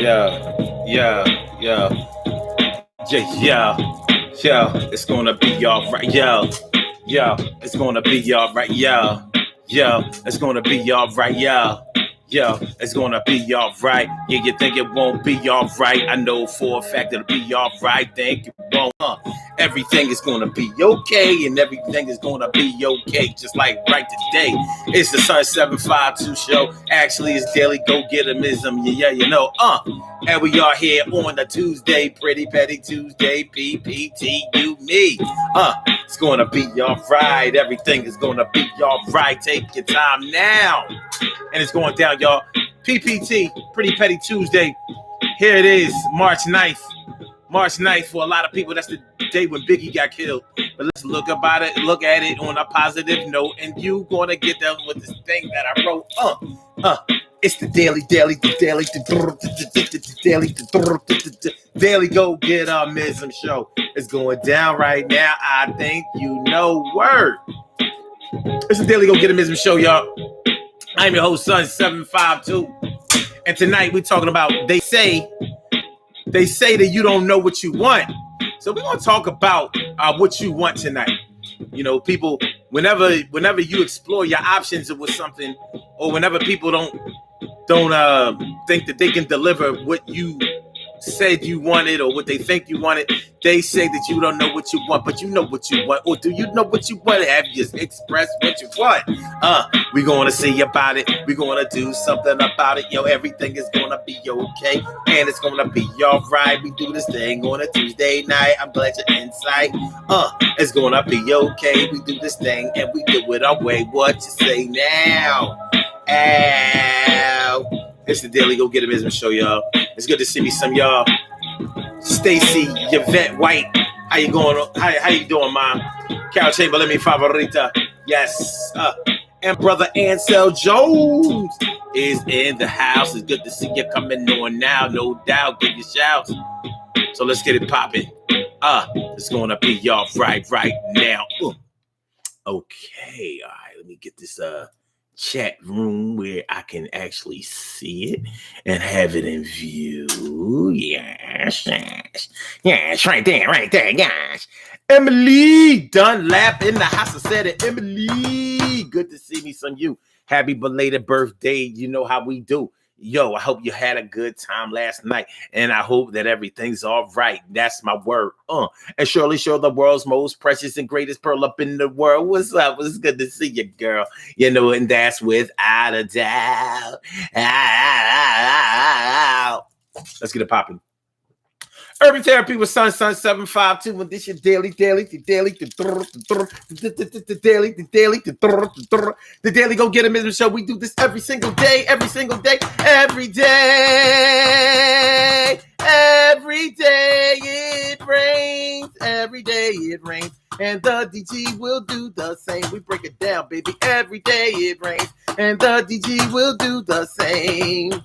Yeah, yeah, yeah, yeah. It's gonna be alright, yo, yo. It's gonna be alright, yo, yo. It's gonna be alright, yo. Yo, it's gonna be alright. Yeah, you think it won't be alright? I know for a fact it'll be alright. Think it won't. Everything is gonna be okay, and everything is gonna be okay. Just like right today, it's the Sun 752 show. Actually, it's daily go getism. Yeah, you know. And we are here on the Tuesday, pretty petty Tuesday, PPTU me. It's gonna be alright. Everything is gonna be alright. Take your time now. And it's going down, y'all. PPT, Pretty Petty Tuesday. Here it is, March 9th. March 9th, for a lot of people, that's the day when Biggie got killed. But let's look at it on a positive note. And you gonna get down with this thing that I wrote. It's the daily go get mism show. It's going down right now. I think you know word. It's the daily go get mism show, y'all. I'm your host, Sun 752. And tonight we're talking about they say that you don't know what you want. So we're gonna talk about what you want tonight. You know, people, whenever you explore your options with something, or whenever people don't think that they can deliver what you said you wanted or what they think you wanted, they say that you don't know what you want, but you know what you want. Or do you know what you want? Have you expressed what you want? We're gonna see about it. We're gonna do something about it. Yo, everything is gonna be okay, and it's gonna be all right. We do this thing on a Tuesday night. I'm glad you're inside. It's gonna be okay. We do this thing and we do it our way. What you say now? Ow. It's the Daily Go Get It Business Show, y'all. It's good to see me, some y'all. Stacy, Yvette White, how you going? How you doing, Mom? Carol Chamberlain, mi favorita. Yes. And brother Ansel Jones is in the house. It's good to see you coming on now, no doubt. Give your shouts. So let's get it popping. It's gonna be y'all right now. Okay, all right. Let me get this chat room where I can actually see it and have it in view. Yes, right there, yes. Emily Dunlap in the house. I said it, Emily. Good to see me, some you. Happy belated birthday. You know how we do. Yo, I hope you had a good time last night, and I hope that everything's all right. That's my word. And surely, the world's most precious and greatest pearl up in the world. What's up? It's good to see you, girl. You know, and that's without a doubt. Let's get it popping. Urban Therapy with Sun 752. And this your daily. The daily go get a business show. We do this every single day. Every day it rains. Every day it rains. And the DG will do the same. We break it down, baby. Every day it rains. And the DG will do the same.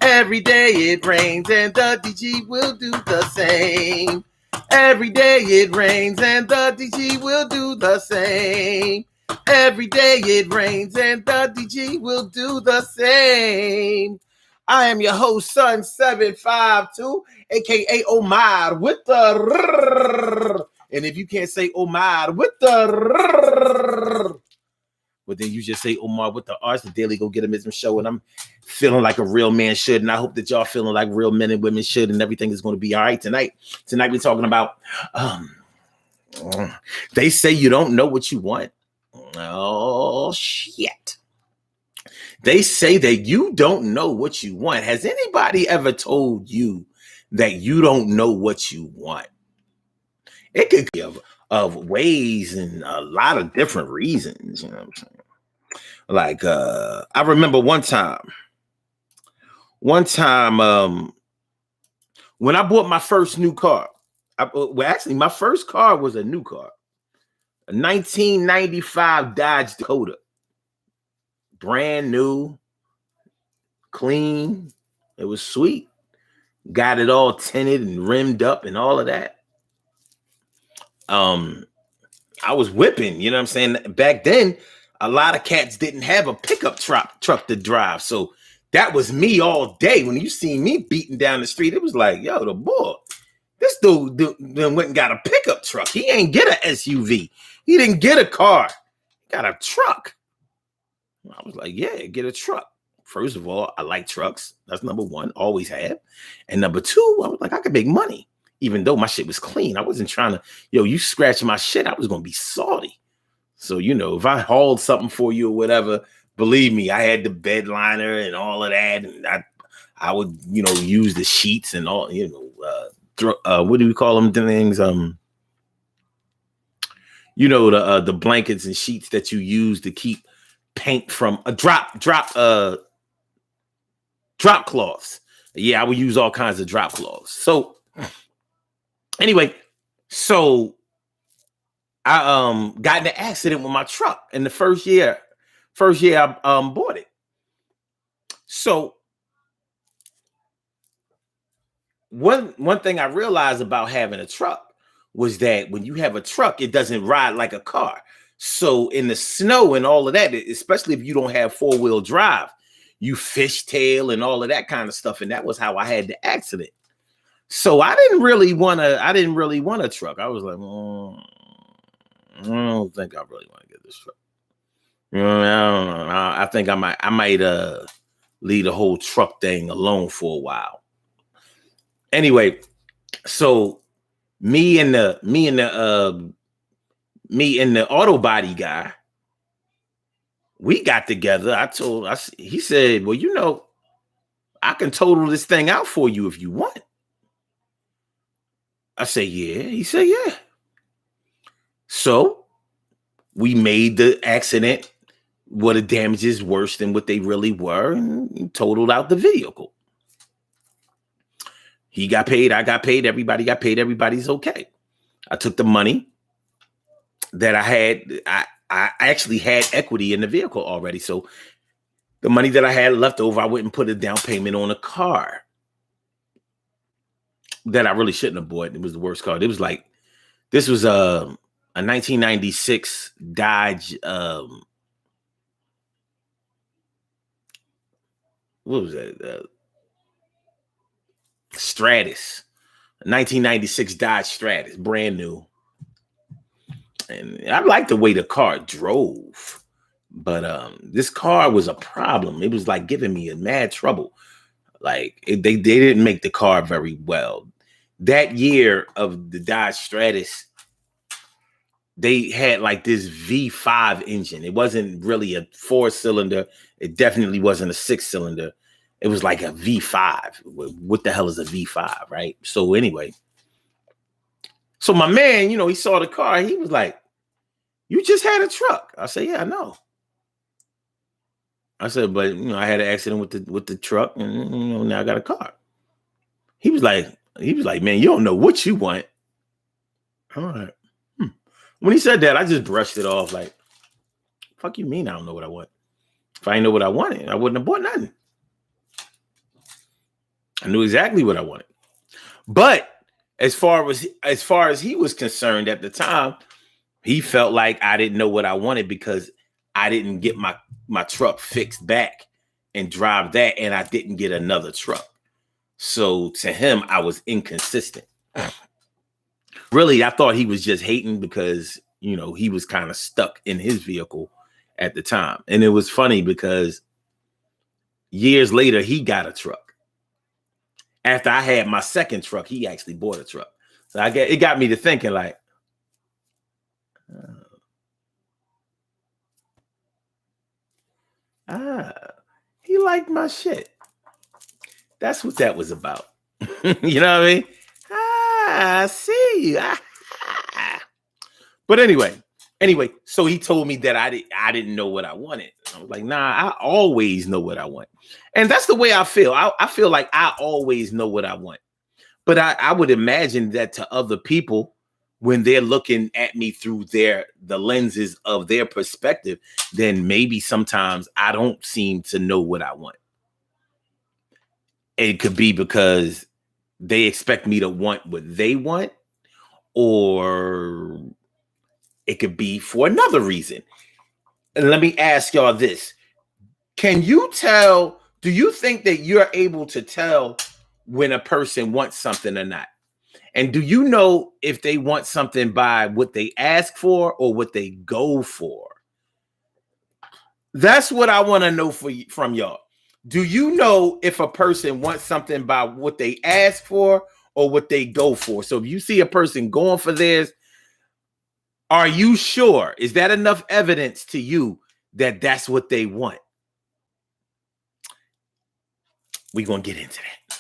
Every day it rains and the DG will do the same. Every day it rains and the DG will do the same. Every day it rains and the DG will do the same. I am your host, Sun 752, aka Omar with the and if you can't say Omar with the but then you just say Omar with the arts, the daily go get a mism show, and I'm feeling like a real man should, and I hope that y'all feeling like real men and women should, and everything is going to be all right tonight. Tonight we're talking about they say you don't know what you want. Oh shit. They say that you don't know what you want. Has anybody ever told you that you don't know what you want? It could be of ways and a lot of different reasons, you know what I'm saying? Like I remember one time when I bought my first new car. My first car was a new car, a 1995 Dodge Dakota, brand new, clean. It was sweet. Got it all tinted and rimmed up and all of that. I was whipping, you know what I'm saying? Back then, a lot of cats didn't have a pickup truck to drive. So That was me all day. When you see me beating down the street, it was like, yo, the boy, this dude went and got a pickup truck. He ain't get an SUV. He didn't get a car. He got a truck. I was like, yeah, get a truck. First of all, I like trucks. That's number one. Always have. And number two, I was like, I could make money. Even though my shit was clean. I wasn't trying to, you scratch my shit, I was going to be salty. So, if I hauled something for you or whatever, believe me, I had the bed liner and all of that. And I would, use the sheets and all, what do we call them things? The blankets and sheets that you use to keep paint from a drop cloths. Yeah, I would use all kinds of drop cloths. So anyway, I got in an accident with my truck in the first year I bought it. So one thing I realized about having a truck was that when you have a truck, it doesn't ride like a car. So in the snow and all of that, especially if you don't have 4-wheel drive, you fishtail and all of that kind of stuff. And that was how I had the accident. So I didn't really want a truck. I was like, I don't think I really want to get this truck. I don't know. I think I might leave the whole truck thing alone for a while. Anyway, so me and the auto body guy, we got together. He said, well, I can total this thing out for you if you want. I said, yeah. He said, yeah. So we made the accident, the damages worse than what they really were, and totaled out the vehicle. He got paid, I got paid, everybody got paid, everybody's okay. I took the money that I had. I actually had equity in the vehicle already. So the money that I had left over, I went and put a down payment on a car that I really shouldn't have bought. It was the worst car. This was a 1996 Dodge. What was that? Stratus. 1996 Dodge Stratus, brand new. And I liked the way the car drove, but this car was a problem. It was like giving me a mad trouble. Like they didn't make the car very well. That year of the Dodge Stratus, they had like this V5 engine. It wasn't really a 4-cylinder. It definitely wasn't a 6-cylinder. It was like a V5. What the hell is a V5, right? So anyway, so my man, he saw the car. He was like, "You just had a truck." I said, "Yeah, I know." I said, "But I had an accident with the truck, and now I got a car." He was like, "Man, you don't know what you want." All right. When he said that, I just brushed it off like, "Fuck you mean I don't know what I want? If I didn't know what I wanted, I wouldn't have bought nothing. I knew exactly what I wanted." But as far as he was concerned at the time, he felt like I didn't know what I wanted because I didn't get my truck fixed back and drive that, and I didn't get another truck. So to him, I was inconsistent. Really, I thought he was just hating because, he was kind of stuck in his vehicle at the time. And it was funny because years later, he got a truck. After I had my second truck, he actually bought a truck. So it got me to thinking like, he liked my shit. That's what that was about. You know what I mean? I see. But anyway, so he told me that I didn't know what I wanted. I was like, nah, I always know what I want. And that's the way I feel. I feel like I always know what I want. But I would imagine that to other people, when they're looking at me through the lenses of their perspective, then maybe sometimes I don't seem to know what I want. It could be because they expect me to want what they want, or it could be for another reason. And let me ask y'all this. Can you tell Do you think that you're able to tell when a person wants something or not? And do you know if they want something by what they ask for or what they go for? That's what I want to know from y'all. Do you know if a person wants something by what they ask for or what they go for? So if you see a person going for theirs, are you sure? Is that enough evidence to you that that's what they want? We're going to get into that.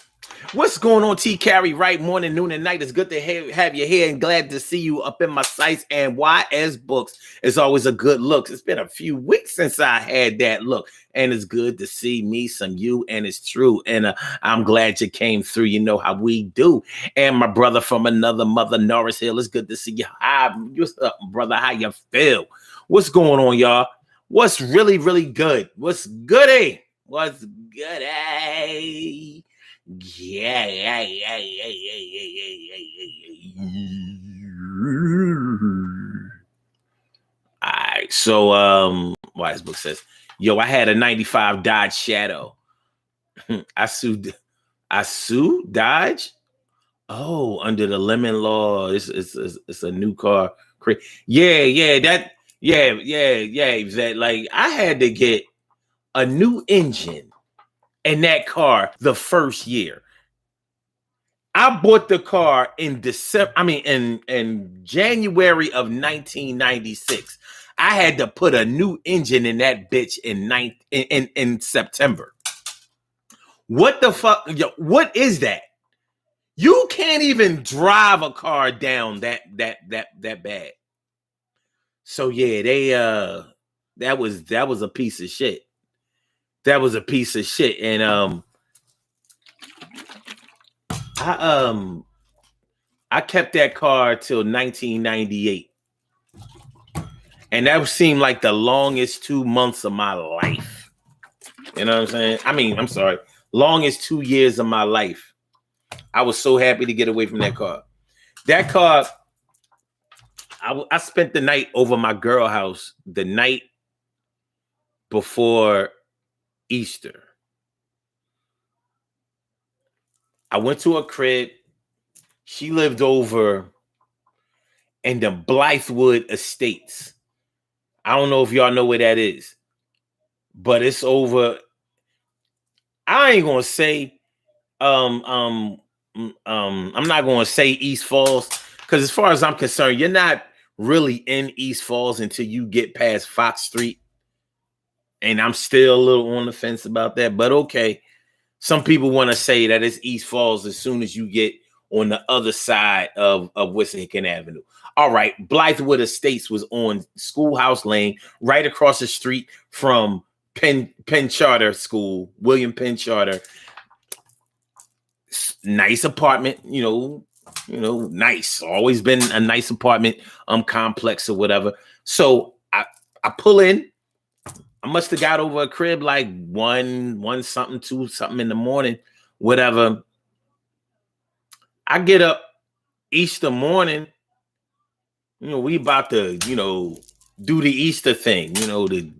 What's going on, T. Carey? Right, morning, noon, and night. It's good to have you here and glad to see you up in my sights. And YS Books is always a good look. It's been a few weeks since I had that look, and it's good to see me, some you, and it's true. And I'm glad you came through. You know how we do. And my brother from another mother, Norris Hill, it's good to see you. Hi, what's up, brother? How you feel? What's going on, y'all? What's really, really good? What's goody? What's goody? Yeah. All right. So Wise Book says, yo, I had a 95 Dodge Shadow. I sued Dodge. Oh, under the lemon law. It's a new car. Yeah. That like I had to get a new engine in that car the first year. I bought the car in January of 1996. I had to put a new engine in that bitch in September. What the fuck? Yo, what is that? You can't even drive a car down that bad. So yeah, that was a piece of shit. That was a piece of shit. And I kept that car till 1998. And that seemed like the longest 2 months of my life. You know what I'm saying? I mean, I'm sorry. Longest 2 years of my life. I was so happy to get away from that car. That car, I spent the night over my girl house the night before Easter. I went to her crib. She lived over in the Blythewood Estates. I don't know if y'all know where that is, but it's over. I ain't gonna say I'm not gonna say East Falls, because as far as I'm concerned, you're not really in East Falls until you get past Fox Street. And I'm still a little on the fence about that, but okay. Some people want to say that it's East Falls as soon as you get on the other side of Wissahickon Avenue. All right, Blythewood Estates was on Schoolhouse Lane, right across the street from Penn Charter School, William Penn Charter. Nice apartment, you know, nice. Always been a nice apartment, complex or whatever. So I pull in. I must have got over a crib like one something, 2 something in the morning, whatever. I get up Easter morning. You know, we about to, do the Easter thing, the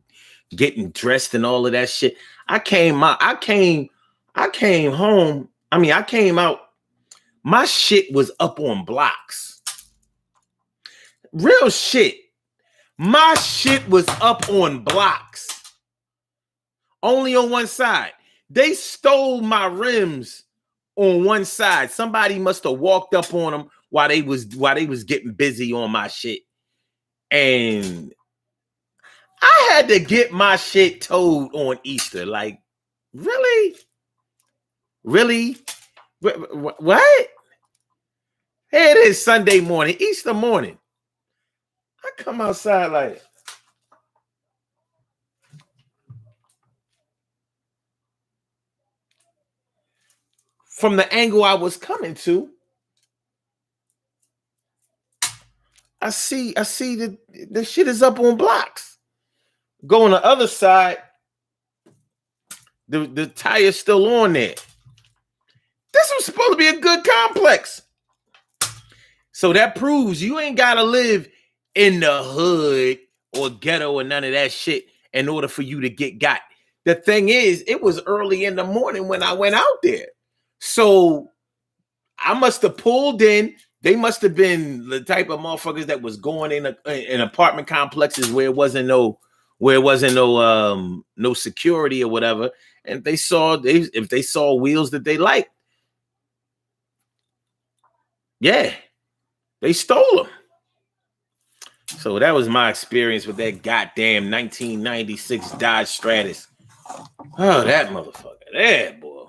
getting dressed and all of that shit. I came home. I came out. My shit was up on blocks. Real shit. My shit was up on blocks. Only on one side. They stole my rims on one side. Somebody must have walked up on them while they was getting busy on my shit. And I had to get my shit towed on Easter. Like, really? Really? What? Here it is, Sunday morning, Easter morning. I come outside like, from the angle I was coming to, I see the shit is up on blocks. Go on the other side, the tire's still on there. This was supposed to be a good complex. So that proves you ain't gotta live in the hood or ghetto or none of that shit in order for you to get got. the thing is, it was early in the morning when I went out there. So I must have pulled in. They must have been the type of motherfuckers that was going in apartment complexes where it wasn't no no security or whatever. And if they saw wheels that they liked, yeah, they stole them. So that was my experience with that goddamn 1996 Dodge Stratus. Oh, that motherfucker. There, boy.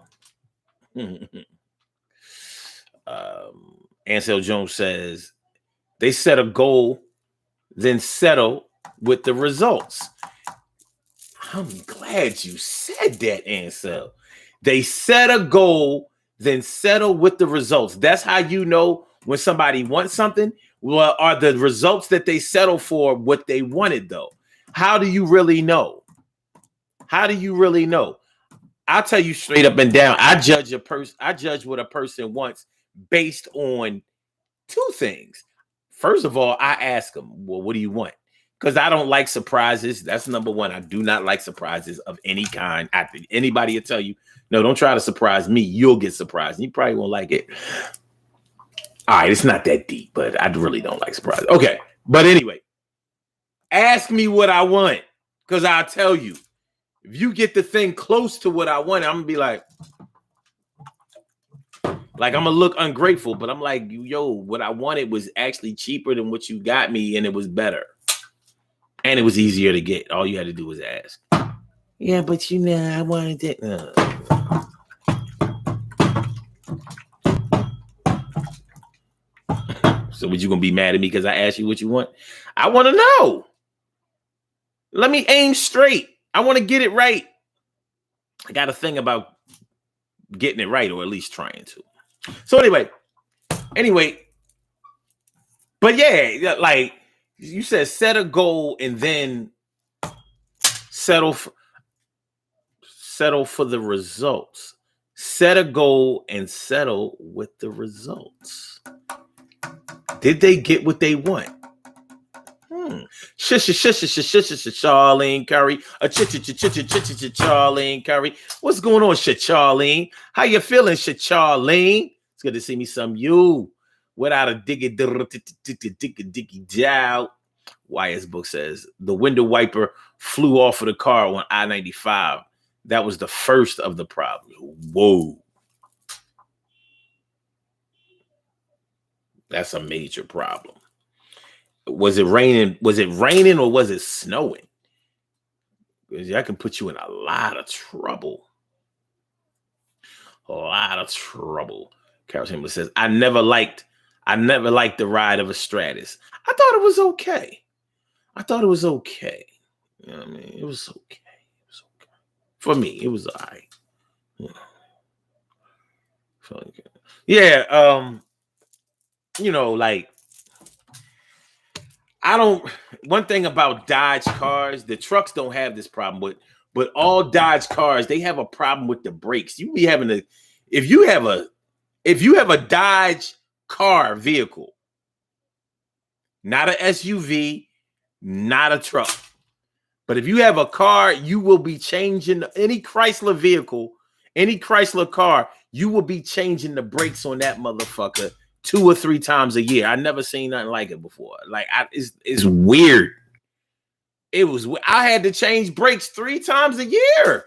Ansel Jones says, they set a goal, then settle with the results. I'm glad you said that, Ansel. They set a goal, then settle with the results. That's how you know when somebody wants something. Well, are the results that they settle for what they wanted, though? How do you really know? How do you really know? I'll tell you straight up and down. I judge what a person wants based on two things. First of all, I ask them, well, what do you want? Because I don't like surprises. That's number one. I do not like surprises of any kind. Anybody will tell you, no, don't try to surprise me. You'll get surprised. You probably won't like it. All right, it's not that deep, but I really don't like surprises. Okay, but anyway, ask me what I want, because I'll tell you. If you get the thing close to what I want, I'm gonna be like I'm gonna look ungrateful, but I'm like, yo, what I wanted was actually cheaper than what you got me, and it was better. And it was easier to get. All you had to do was ask. Yeah, but I wanted it. So would you gonna be mad at me because I asked you what you want? I want to know. Let me aim straight. I want to get it right. I got a thing about getting it right, or at least trying to. So anyway, but yeah, like you said, set a goal and then settle for the results. Set a goal and settle with the results. Did they get what they want? Charlene Curry. Charlene Curry. What's going on, Charlene? How you feeling, Charlene? It's good to see me some you without a diggy down. YS book says the window wiper flew off of the car on I-95. That was the first of the problems. Whoa. That's a major problem. Was it raining? Was it raining or was it snowing? Because that can put you in a lot of trouble. A lot of trouble. Carol Chamberlain says, I never liked the ride of a Stratus. I thought it was okay. You know what I mean? It was okay. For me, it was all right. Yeah. Like, one thing about Dodge cars, the trucks don't have this problem, but all Dodge cars, they have a problem with the brakes. You be having if you have a Dodge car vehicle, not an SUV, not a truck, but if you have a car, you will be changing any Chrysler vehicle, any Chrysler car, you will be changing the brakes on that motherfucker 2 or 3 times a year. I never seen nothing like it before. Like, it's weird. I had to change brakes 3 times a year,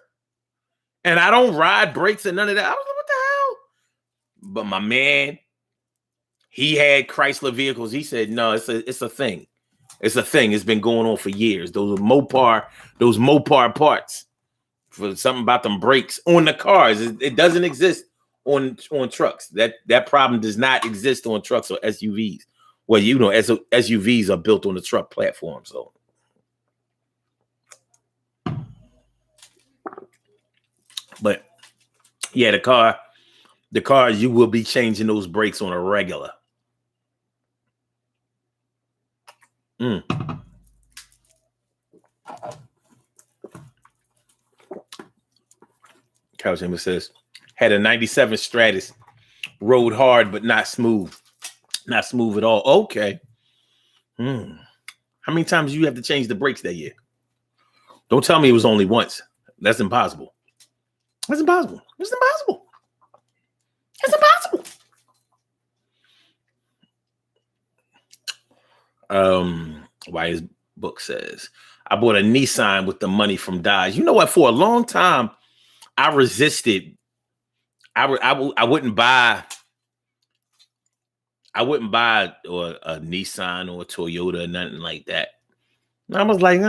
and I don't ride brakes and none of that. I was like, what the hell? But my man, he had Chrysler vehicles. He said, no, it's a thing. It's a thing. It's been going on for years. Those Mopar parts for something about them brakes on the cars. It doesn't exist on trucks. That problem does not exist on trucks or SUVs. Well, SUVs are built on the truck platform. So, but yeah, the car, you will be changing those brakes on a regular. Carol Chambers says, had a 97 Stratus, rode hard, but not smooth. Not smooth at all. Okay. How many times do you have to change the brakes that year? Don't tell me it was only once. That's impossible. That's impossible. It's impossible. It's impossible. Why his book says, I bought a Nissan with the money from Dodge. You know what? For a long time, I resisted. I wouldn't buy. I wouldn't buy or a Nissan or a Toyota or nothing like that. I was like,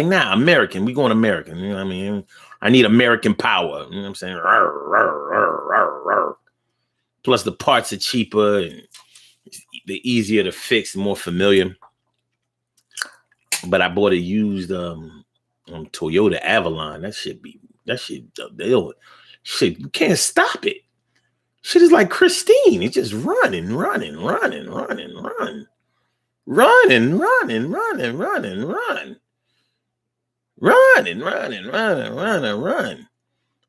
nah, American. We going American. You know what I mean? I need American power. You know what I'm saying? Plus the parts are cheaper and they're easier to fix, more familiar. But I bought a used Toyota Avalon. Shit, you can't stop it. Shit is like Christine. It's just running.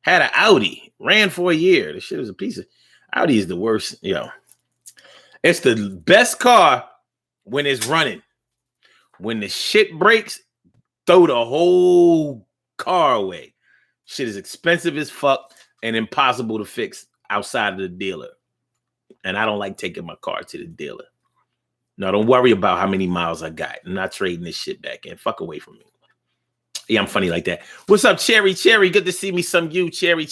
Had an Audi, ran for a year. The shit was a piece of Audi is the worst, It's the best car when it's running. When the shit breaks, throw the whole car away. Shit is expensive as fuck and impossible to fix outside of the dealer. And I don't like taking my car to the dealer. No, don't worry about how many miles I got. I'm not trading this shit back in. Fuck away from me. Yeah, I'm funny like that. What's up, Cherry? Good to see me some you, Cherry.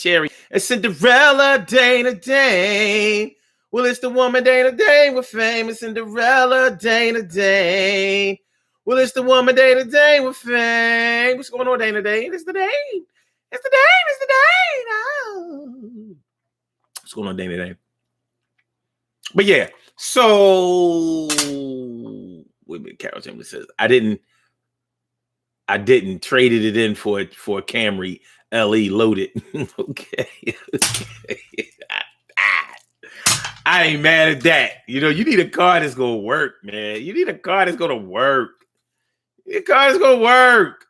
It's Cinderella, Dana Dane. Well, it's the woman Dana Dane with fame. It's Cinderella, Dana Dane. Well, it's the woman Dana Dane with fame. What's going on, Dana Dane? It's the Dane. Oh. What's going on, Dana Dane? But yeah, so wait a minute, Carol Timberlake says I didn't traded it in for a Camry LE loaded. Okay. I ain't mad at that. You need a car that's gonna work, man. You need a car that's gonna work. Your car is gonna work.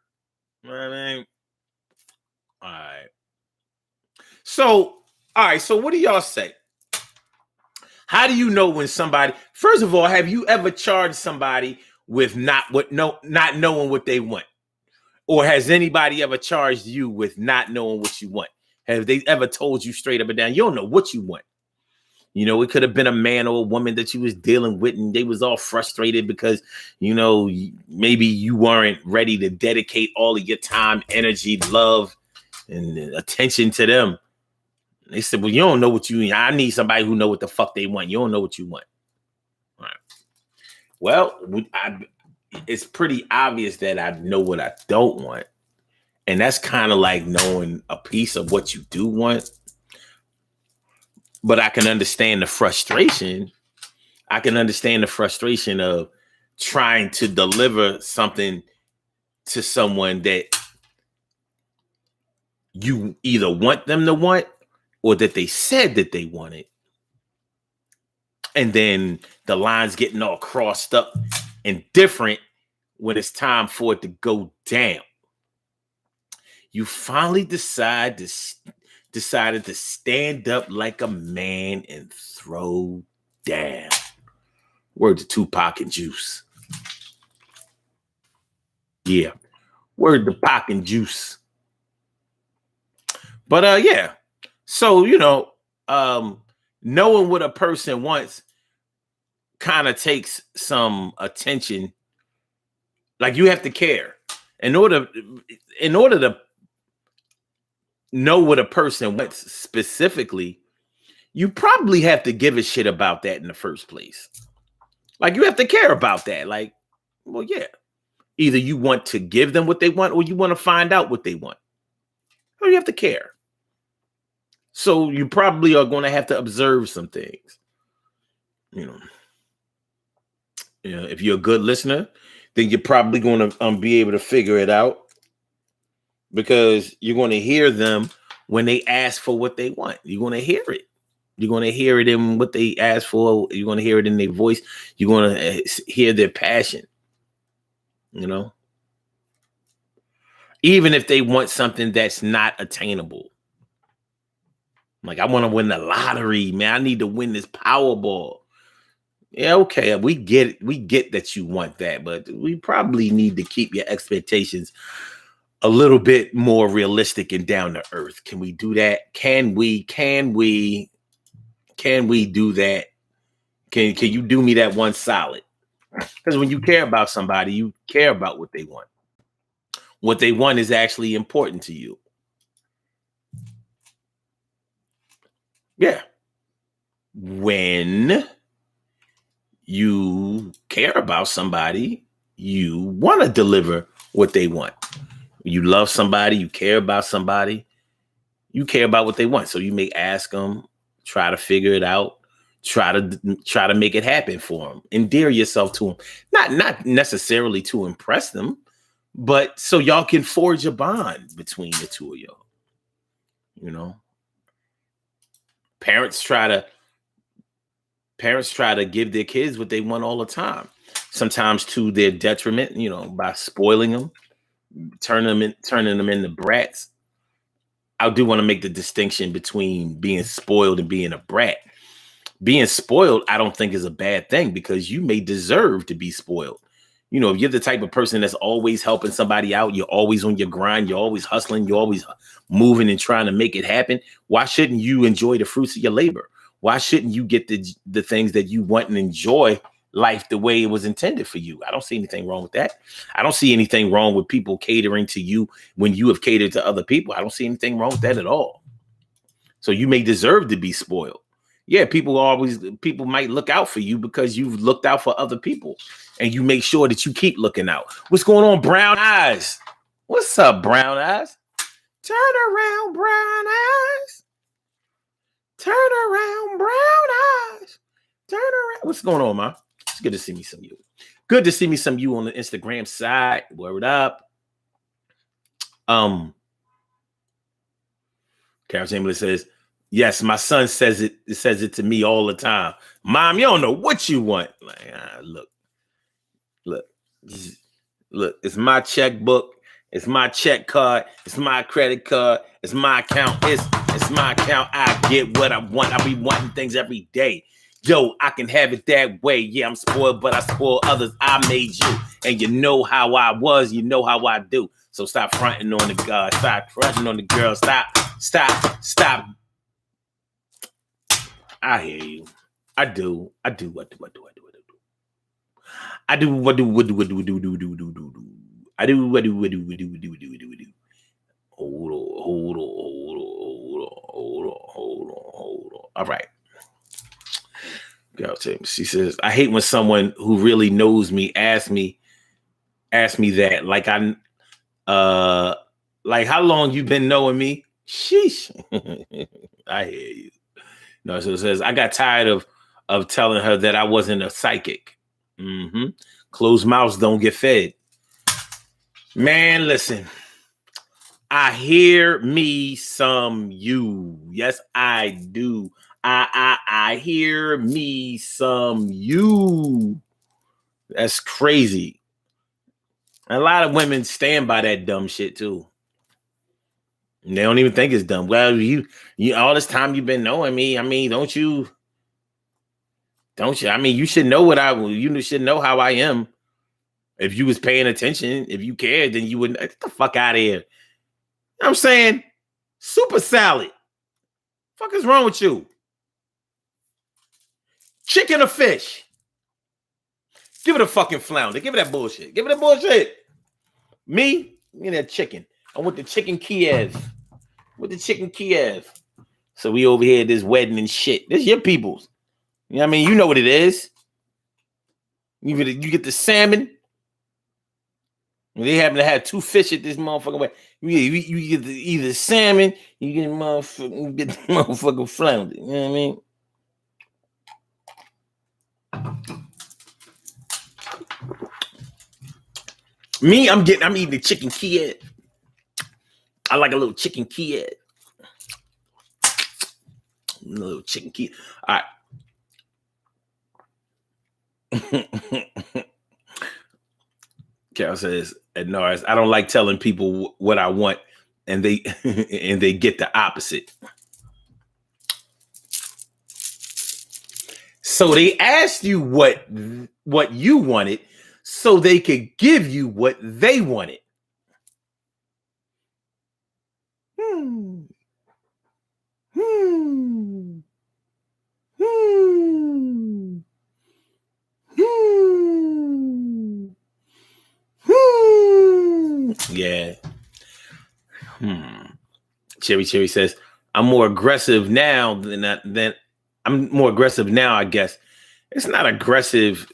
You know what I mean? All right. So what do y'all say? How do you know when somebody, first of all, have you ever charged somebody with not knowing what they want? Or has anybody ever charged you with not knowing what you want? Have they ever told you straight up and down, you don't know what you want? It could have been a man or a woman that you was dealing with and they was all frustrated because, maybe you weren't ready to dedicate all of your time, energy, love, and attention to them. They said, well, you don't know what you need. I need somebody who know what the fuck they want. You don't know what you want. All right. Well, it's pretty obvious that I know what I don't want. And that's kind of like knowing a piece of what you do want. But I can understand the frustration. I can understand the frustration of trying to deliver something to someone that you either want them to want or that they said that they wanted. And then the lines getting all crossed up and different when it's time for it to go down. You finally decided to stand up like a man and throw down. Word to Tupac and Juice. Yeah. Word to Pac and Juice. But yeah. So, knowing what a person wants kind of takes some attention. Like you have to care. In order to know what a person wants specifically, you probably have to give a shit about that in the first place. Like you have to care about that. Like, well, yeah. Either you want to give them what they want or you want to find out what they want. Or you have to care. So you probably are going to have to observe some things. If you're a good listener, then you're probably going to be able to figure it out because you're going to hear them when they ask for what they want. You're going to hear it. You're going to hear it in what they ask for. You're going to hear it in their voice. You're going to hear their passion. Even if they want something that's not attainable. Like, I want to win the lottery, man. I need to win this Powerball. Yeah, okay. We get it. We get that you want that, but we probably need to keep your expectations a little bit more realistic and down to earth. Can we do that? Can we do that? Can you do me that one solid? Because when you care about somebody, you care about what they want. What they want is actually important to you. Yeah. When you care about somebody, you want to deliver what they want. You love somebody, you care about somebody, you care about what they want. So you may ask them, try to figure it out, try to make it happen for them. Endear yourself to them. Not necessarily to impress them, but so y'all can forge a bond between the two of y'all. You know, parents try to give their kids what they want all the time, sometimes to their detriment, by spoiling them, turning them into brats. I do want to make the distinction between being spoiled and being a brat. Being spoiled, I don't think is a bad thing, because you may deserve to be spoiled. If you're the type of person that's always helping somebody out, you're always on your grind, you're always hustling, you're always moving and trying to make it happen. Why shouldn't you enjoy the fruits of your labor? Why shouldn't you get the things that you want and enjoy life the way it was intended for you? I don't see anything wrong with that. I don't see anything wrong with people catering to you when you have catered to other people. I don't see anything wrong with that at all. So you may deserve to be spoiled. Yeah, people might look out for you because you've looked out for other people, and you make sure that you keep looking out. What's going on, Brown Eyes? What's up, Brown Eyes? Turn around, Brown Eyes. Turn around, Brown Eyes. Turn around. What's going on, man? It's good to see me some you. Good to see me some you on the Instagram side. Word up. Carol Chamberlain says, yes, my son says it to me all the time. Mom, you don't know what you want. Like, look, it's my checkbook. It's my check card. It's my credit card. It's my account. It's my account. I get what I want. I be wanting things every day. Yo, I can have it that way. Yeah, I'm spoiled, but I spoil others. I made you. And you know how I was. You know how I do. So stop fronting on the guy. Stop fronting on the girl. Stop. I hear you. I do. What do. Hold on. All right. Girl, she says, I hate when someone who really knows me asks me that. Like how long you been knowing me? Sheesh. I hear you. No, so it says, I got tired of telling her that I wasn't a psychic. Closed mouths don't get fed. Man, listen. I hear me some you. Yes, I do. I hear me some you. That's crazy. A lot of women stand by that dumb shit too. And they don't even think it's dumb. Well, you all this time you've been knowing me. I mean, don't you? I mean, you should know you should know how I am. If you was paying attention, if you cared, then you wouldn't. Get the fuck out of here. You know what I'm saying? Super salad. Fuck is wrong with you? Chicken or fish? Give it a fucking flounder. Give it that bullshit. Give it that bullshit. Me? Give me that chicken. I want the chicken Kiev. So we over here at this wedding and shit. This your people's. You know what I mean? You know what it is. You get the salmon. They happen to have two fish at this motherfucking way. You get either salmon, you get the motherfucking flounder. You know what I mean? Me, I'm eating the chicken Kiev. I like a little chicken Kiev. A little chicken Kiev. All right. Carol says, at Norris, I don't like telling people what I want, and they get the opposite. So they asked you what you wanted, so they could give you what they wanted. Yeah. Cherry says, I'm more aggressive now than I'm more aggressive now, I guess. It's not aggressive.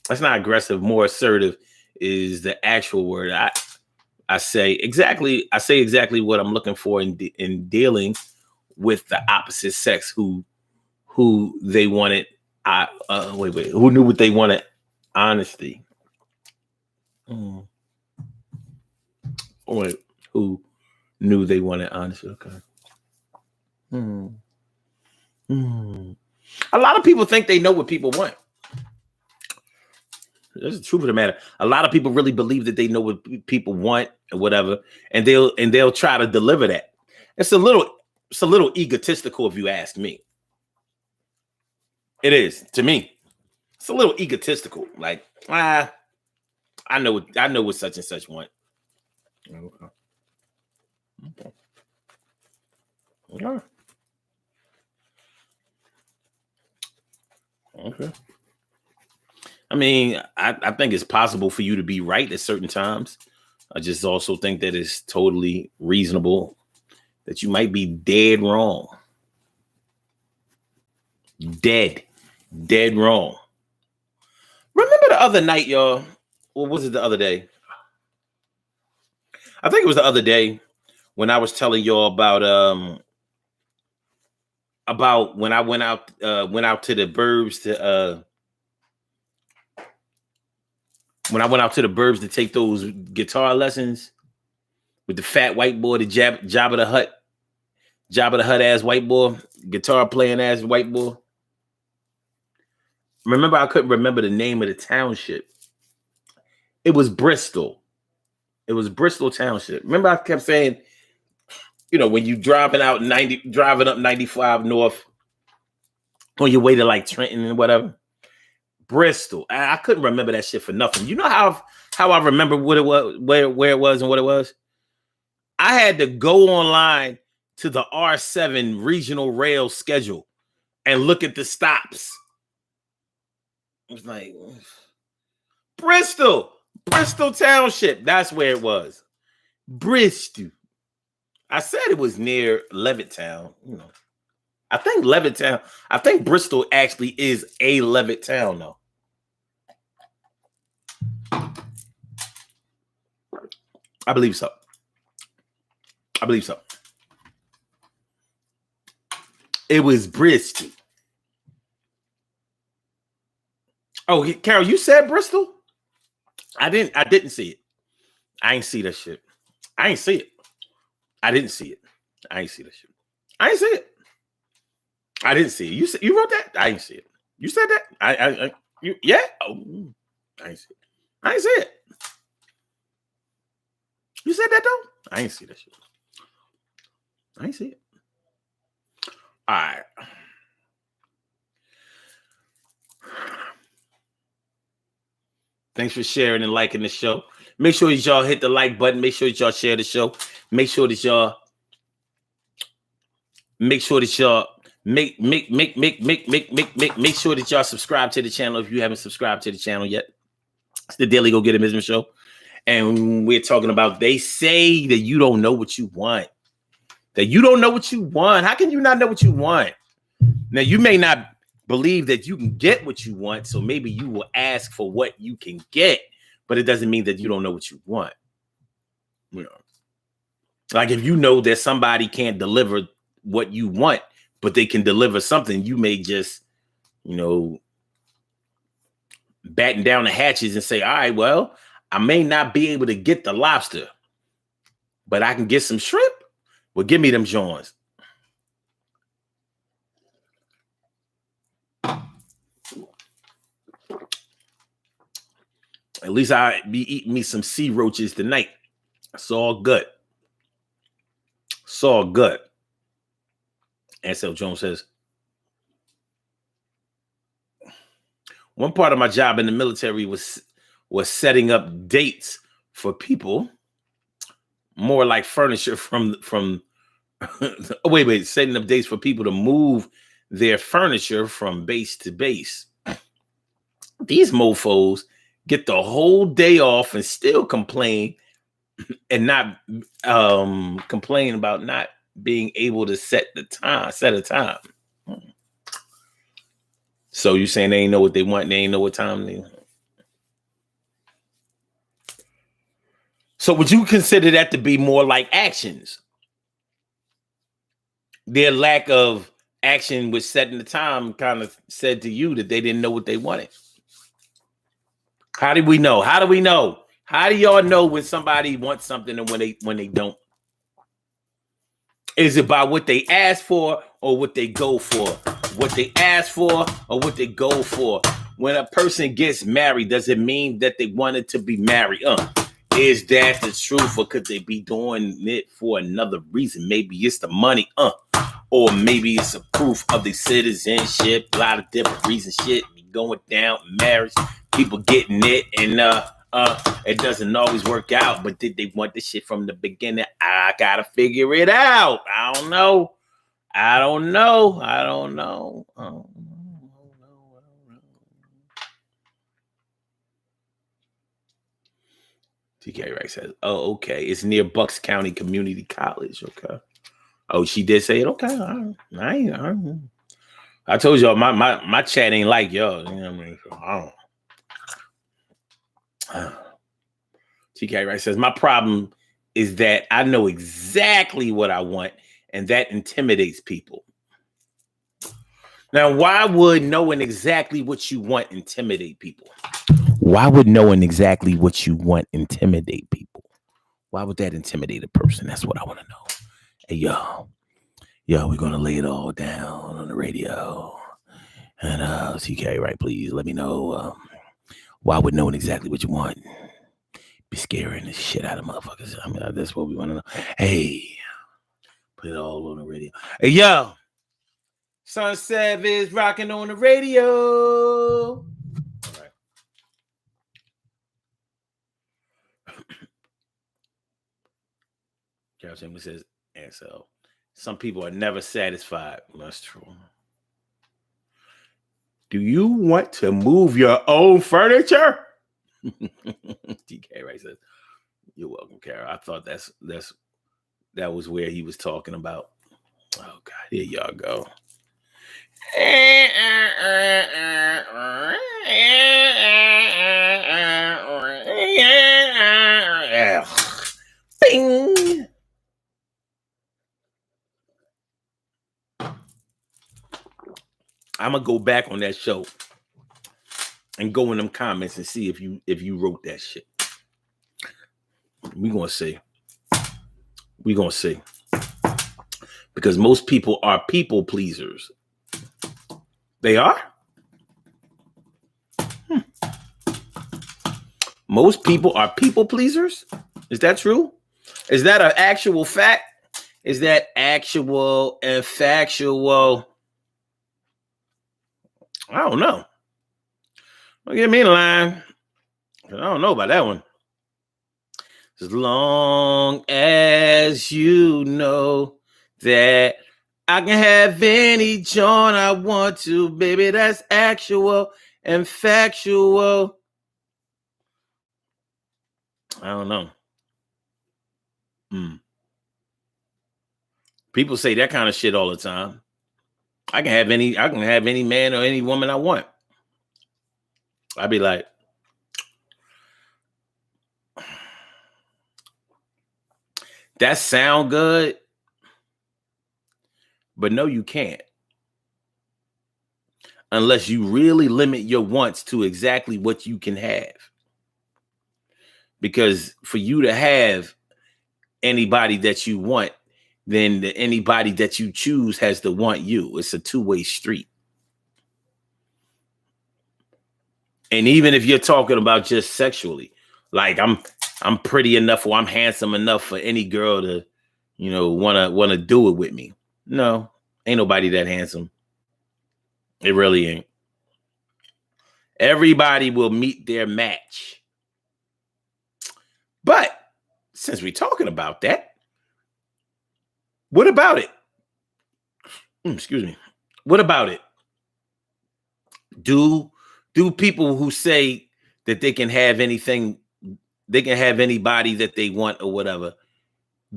That's not aggressive. More assertive is the actual word. I say exactly what I'm looking for in dealing with the opposite sex who they wanted. Who knew what they wanted? Honesty. Wait, who knew they wanted honesty? Okay. A lot of people think they know what people want. That's the truth of the matter. A lot of people really believe that they know what people want or whatever, and they'll try to deliver that. It's a little egotistical, if you ask me. It is, to me. It's a little egotistical. Like, I know what such and such want. Okay. Okay. I mean, I think it's possible for you to be right at certain times. I just also think that it's totally reasonable that you might be dead wrong. Dead wrong. Remember the other night, y'all? Or was it the other day? I think it was the other day when I was telling y'all about when I went out to the burbs to when I went out to the burbs to take those guitar lessons with the fat white boy, the Jabba the Hutt ass white boy, guitar playing ass white boy. Remember, I couldn't remember the name of the township. It was Bristol. It was Bristol Township. Remember, I kept saying, when you driving up 95 north on your way to like Trenton and whatever. Bristol. I couldn't remember that shit for nothing. You know how I remember what it was, where it was and what it was? I had to go online to the R7 regional rail schedule and look at the stops. It was like Bristol Township. That's where it was. Bristol. I said it was near Levittown. I think Bristol actually is a Levittown, though. I believe so. It was Bristol. Oh, Carol, you said Bristol? I didn't see it. I ain't see that shit. I ain't see it. I didn't see it. I ain't see that shit. I ain't see it. I didn't see it. You wrote that? I ain't see it. You said that? Yeah? Oh, I ain't see it. I ain't see it. You said that though? I ain't see that shit. I ain't see it. All right. Thanks for sharing and liking the show. Make sure that y'all hit the like button. Make sure that y'all share the show. Make sure that y'all make sure that y'all subscribe to the channel if you haven't subscribed to the channel yet. It's the Daily Go Get It Business Show. And we're talking about, they say that you don't know what you want. That you don't know what you want. How can you not know what you want? Now, you may not believe that you can get what you want, so maybe you will ask for what you can get, but it doesn't mean that you don't know what you want. Like if you know that somebody can't deliver what you want, but they can deliver something, you may just, batten down the hatches and say, all right, well, I may not be able to get the lobster, but I can get some shrimp. Well, give me them joints. At least I be eating me some sea roaches tonight. It's all good. It's all good. Ansel Jones says, one part of my job in the military was setting up dates for people, more like furniture from wait, setting up dates for people to move their furniture from base to base. These mofos get the whole day off and still complain and not complain about not being able to set a time. So you saying they ain't know what they want, they ain't know what time they. So would you consider that to be more like actions? Their lack of action with setting the time kind of said to you that they didn't know what they wanted. How do we know? How do we know? How do y'all know when somebody wants something and when they don't? Is it by what they ask for or what they go for? What they ask for or what they go for? When a person gets married, does it mean that they wanted to be married? Is that the truth, or could they be doing it for another reason? Maybe it's the money, or maybe it's a proof of the citizenship. A lot of different reasons shit be going down in marriage. People getting it, and it doesn't always work out. But did they want this shit from the beginning? I gotta figure it out. I don't know. TK Rex says, "Oh, okay. It's near Bucks County Community College. Okay. Oh, she did say it. Okay. I told y'all my chat ain't like y'all. You know what I mean? So I don't. TK Rex says, my problem is that I know exactly what I want, and that intimidates people. Now, why would knowing exactly what you want intimidate people? Why would knowing exactly what you want intimidate people? Why would that intimidate a person? That's what I want to know. Hey, yo, we're going to lay it all down on the radio. And TK, right, please let me know why would knowing exactly what you want be scaring the shit out of motherfuckers? I mean, that's what we want to know. Hey, put it all on the radio. Hey, yo, Son Savage rocking on the radio. Carol Chambers says, and so some people are never satisfied. That's true. Do you want to move your own furniture? TK Ray says, you're welcome, Carol. I thought that was where he was talking about. Oh God, here y'all go. Bing. I'm gonna go back on that show and go in them comments and see if you wrote that shit. We're gonna see. Because most people are people pleasers. They are? Most people are people pleasers? Is that true? Is that an actual fact? Is that actual and factual? I don't know. Don't get me in line. I don't know about that one. As long as you know that I can have any joint I want to, baby, that's actual and factual. I don't know. People say that kind of shit all the time. I can have any man or any woman I want. I'd be like, that sound good, but no, you can't. Unless you really limit your wants to exactly what you can have. Because for you to have anybody that you want, then anybody that you choose has to want you. It's a two-way street. And even if you're talking about just sexually, like I'm pretty enough or I'm handsome enough for any girl to, wanna do it with me. No, ain't nobody that handsome. It really ain't. Everybody will meet their match. But since we're talking about that, What about it? Excuse me. What about it? Do people who say that they can have anything, they can have anybody that they want or whatever,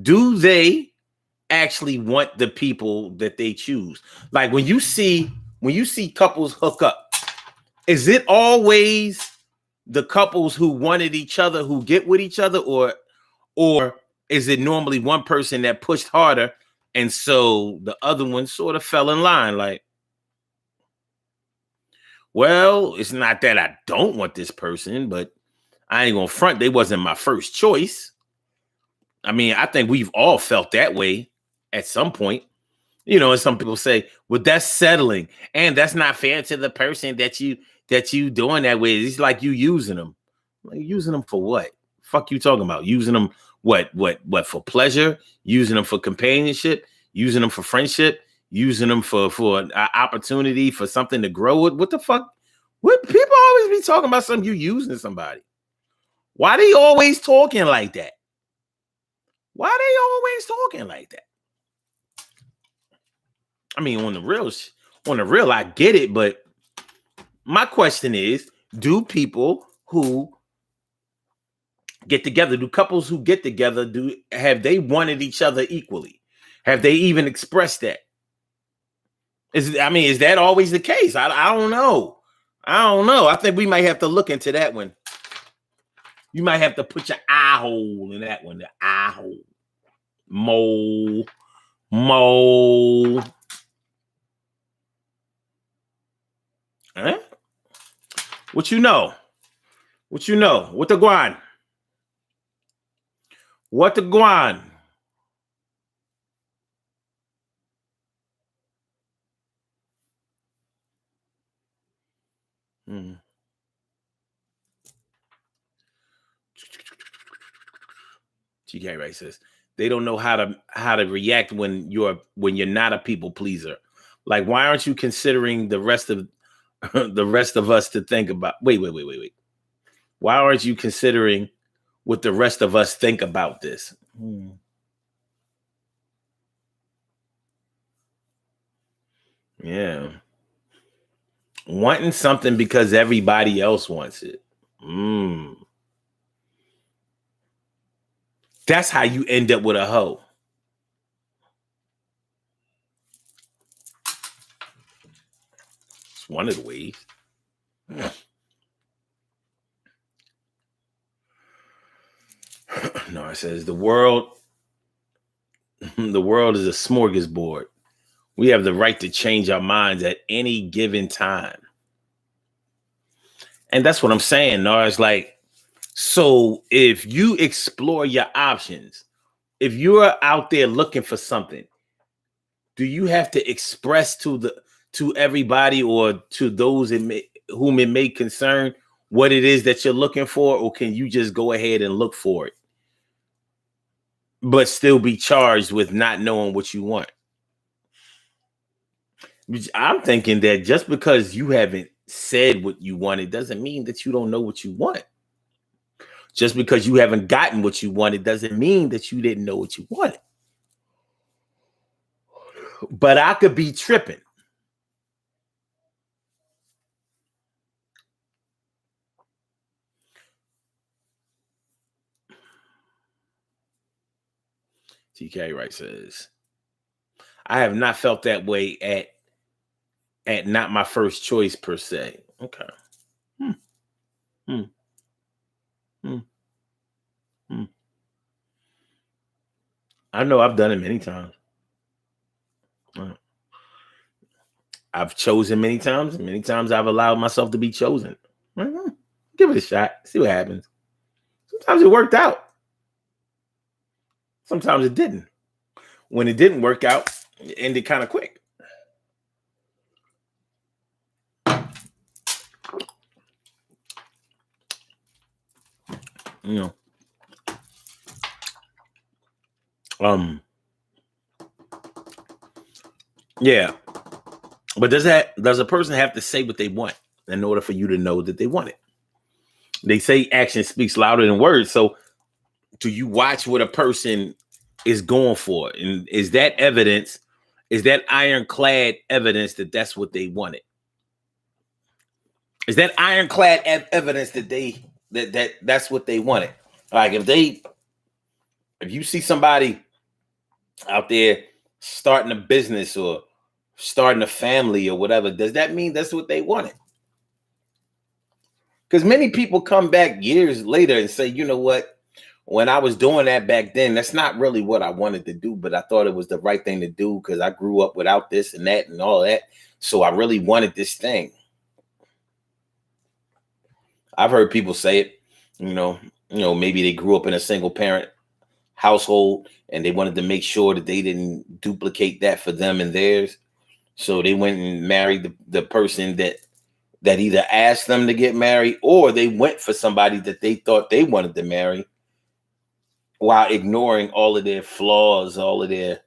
do they actually want the people that they choose? Like when you see couples hook up, is it always the couples who wanted each other who get with each other, or is it normally one person that pushed harder and so the other one sort of fell in line? Like, well, it's not that I don't want this person, but I ain't gonna front, they wasn't my first choice. I mean, I think we've all felt that way at some point. You know, and some people say, well, that's settling, and that's not fair to the person that you doing that with. It's like you using them. Like, using them for what? Fuck you talking about? Using them what for pleasure? Using them for companionship? Using them for friendship? Using them for an opportunity for something to grow with? What the fuck? What people always be talking about something you using somebody? Why they always talking like that? Why they always talking like that? I mean, on the real, I get it, but my question is, do people who get together, do couples who get together, have they wanted each other equally? Have they even expressed that? Is that always the case? I don't know. I think we might have to look into that one. You might have to put your eye hole in that one. The eye hole. Mole. Huh? What you know? What the guan? What the guan? TK Ray says they don't know how to react when you're not a people pleaser. Like, why aren't you considering the rest of us to think about? Wait. Why aren't you considering what the rest of us think about this? Yeah. Wanting something because everybody else wants it. That's how you end up with a hoe. It's one of the ways. No, it says the world is a smorgasbord. We have the right to change our minds at any given time. And that's what I'm saying, Nars. Like, so if you explore your options, if you're out there looking for something, do you have to express to everybody or to those whom it may concern what it is that you're looking for, or can you just go ahead and look for it, but still be charged with not knowing what you want? I'm thinking that just because you haven't said what you wanted doesn't mean that you don't know what you want. Just because you haven't gotten what you wanted doesn't mean that you didn't know what you wanted. But I could be tripping. TK Wright says, I have not felt that way at not my first choice per se. Okay. I know I've done it many times. I've chosen many times. Many times I've allowed myself to be chosen. Give it a shot. See what happens. Sometimes it worked out. Sometimes it didn't. When it didn't work out, it ended kind of quick. You know. Yeah. But does a person have to say what they want in order for you to know that they want it? They say action speaks louder than words. So do you watch what a person is going for? And is that evidence? Is that ironclad evidence that that's what they wanted? Is that ironclad evidence that that's what they wanted? Like if you see somebody out there starting a business or starting a family or whatever, does that mean that's what they wanted? Because many people come back years later and say, you know what? When I was doing that back then, that's not really what I wanted to do, but I thought it was the right thing to do because I grew up without this and that and all that. So I really wanted this thing. I've heard people say it, maybe they grew up in a single parent household and they wanted to make sure that they didn't duplicate that for them and theirs. So they went and married the person that either asked them to get married or they went for somebody that they thought they wanted to marry while ignoring all of their flaws, all of the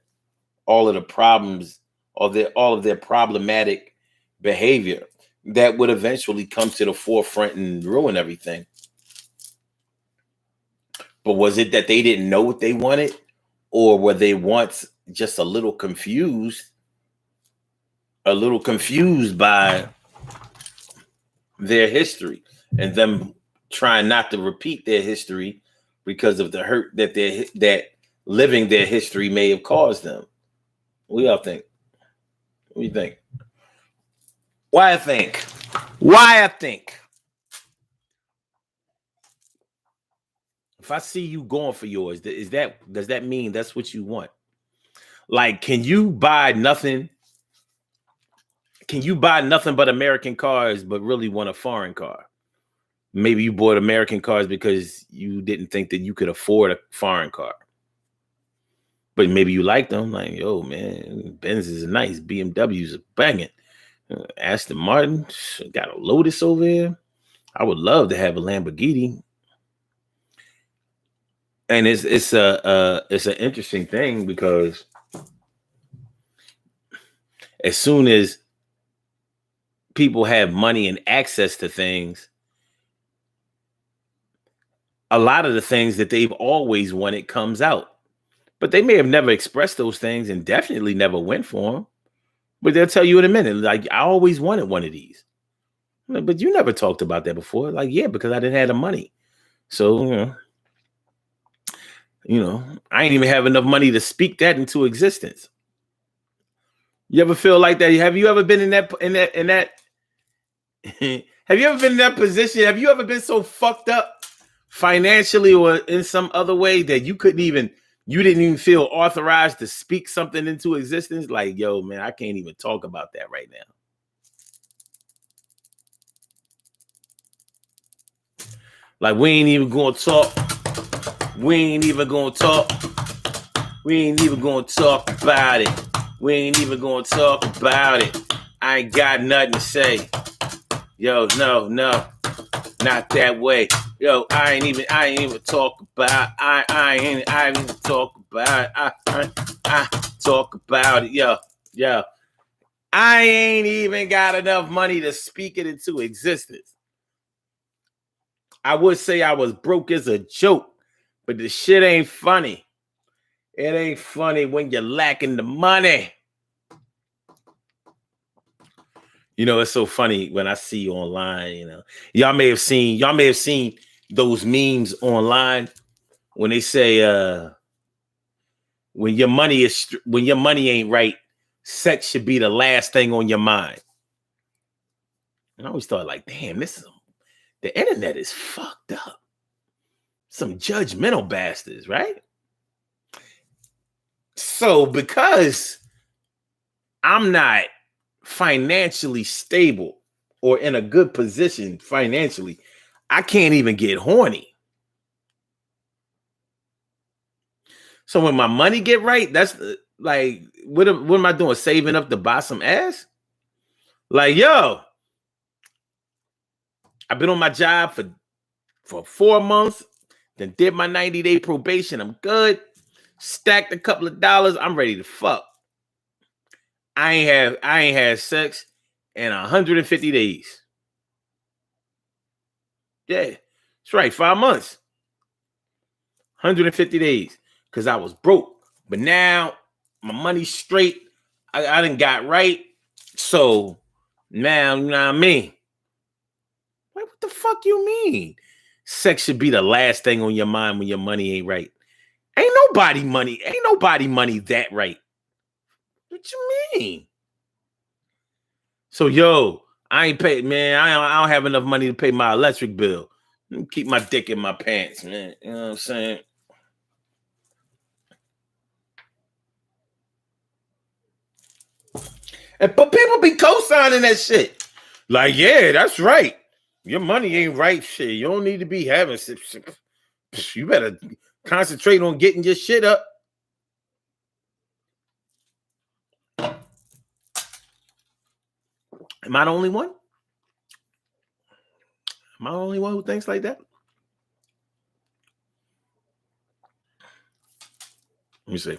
problems, all of their problematic behavior that would eventually come to the forefront and ruin everything. But was it that they didn't know what they wanted, or were they once just a little confused by their history and them trying not to repeat their history because of the hurt that living their history may have caused them? What do y'all think? What do you think? Why I think? If I see you going for yours, does that mean that's what you want? Like, can you buy nothing? Can you buy nothing but American cars, but really want a foreign car? Maybe you bought American cars because you didn't think that you could afford a foreign car. But maybe you like them. Like, yo, man, Benz is nice. BMWs are banging. Aston Martin got a Lotus over here. I would love to have a Lamborghini. And it's an interesting thing because as soon as people have money and access to things, a lot of the things that they've always wanted comes out. But they may have never expressed those things and definitely never went for them. But they'll tell you in a minute, like, I always wanted one of these. Like, but you never talked about that before. Like, yeah, because I didn't have the money. So, I ain't even have enough money to speak that into existence. You ever feel like that? Have you ever been in that have you ever been in that position? Have you ever been so fucked up financially or in some other way that you didn't even feel authorized to speak something into existence? Like, yo, man, I can't even talk about that right now. Like, we ain't even going to talk. We ain't even going to talk about it. We ain't even going to talk about it. I ain't got nothing to say. Yo, no, not that way. Yo, I ain't even talk about. I ain't even talk about. I talk about it. Yo. I ain't even got enough money to speak it into existence. I would say I was broke as a joke, but the shit ain't funny. It ain't funny when you're lacking the money. It's so funny when I see online, y'all may have seen those memes online when they say, when your money ain't right, sex should be the last thing on your mind. And I always thought, like, damn, the internet is fucked up. Some judgmental bastards, right? So because I'm not financially stable or in a good position financially, I can't even get horny. So when my money get right, that's like, what am I doing? Saving up to buy some ass? Like, yo, I've been on my job for 4 months, then did my 90-day probation. I'm good. Stacked a couple of dollars. I'm ready to fuck. I ain't had sex in 150 days. Yeah, that's right. 5 months. 150 days. Because I was broke But now my money's straight. I done got right. So now, you know what I mean? Like, what the fuck you mean? Sex should be the last thing on your mind when your money ain't right. Ain't nobody money that right. What you mean? So, yo, I ain't paid, man. I don't have enough money to pay my electric bill. Keep my dick in my pants, man. You know what I'm saying? But people be co-signing that shit. Like, yeah, that's right. Your money ain't right, shit. You don't need to be having shit. You better concentrate on getting your shit up. Am I the only one? Am I the only one who thinks like that? Let me see.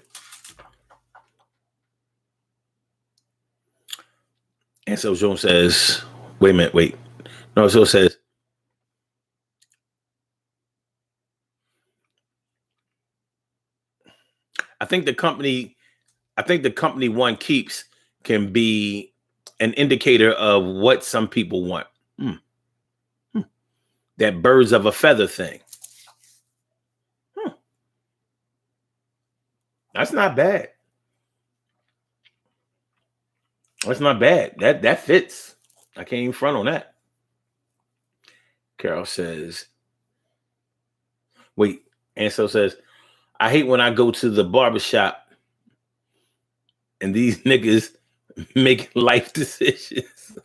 And so Jones says, wait a minute, wait. No, so says, I think the company one keeps can be an indicator of what some people want. That birds of a feather thing. That's not bad. That's not bad. That fits. I can't even front on that. Carol says, wait, Ansel says, I hate when I go to the barbershop and these niggas make life decisions.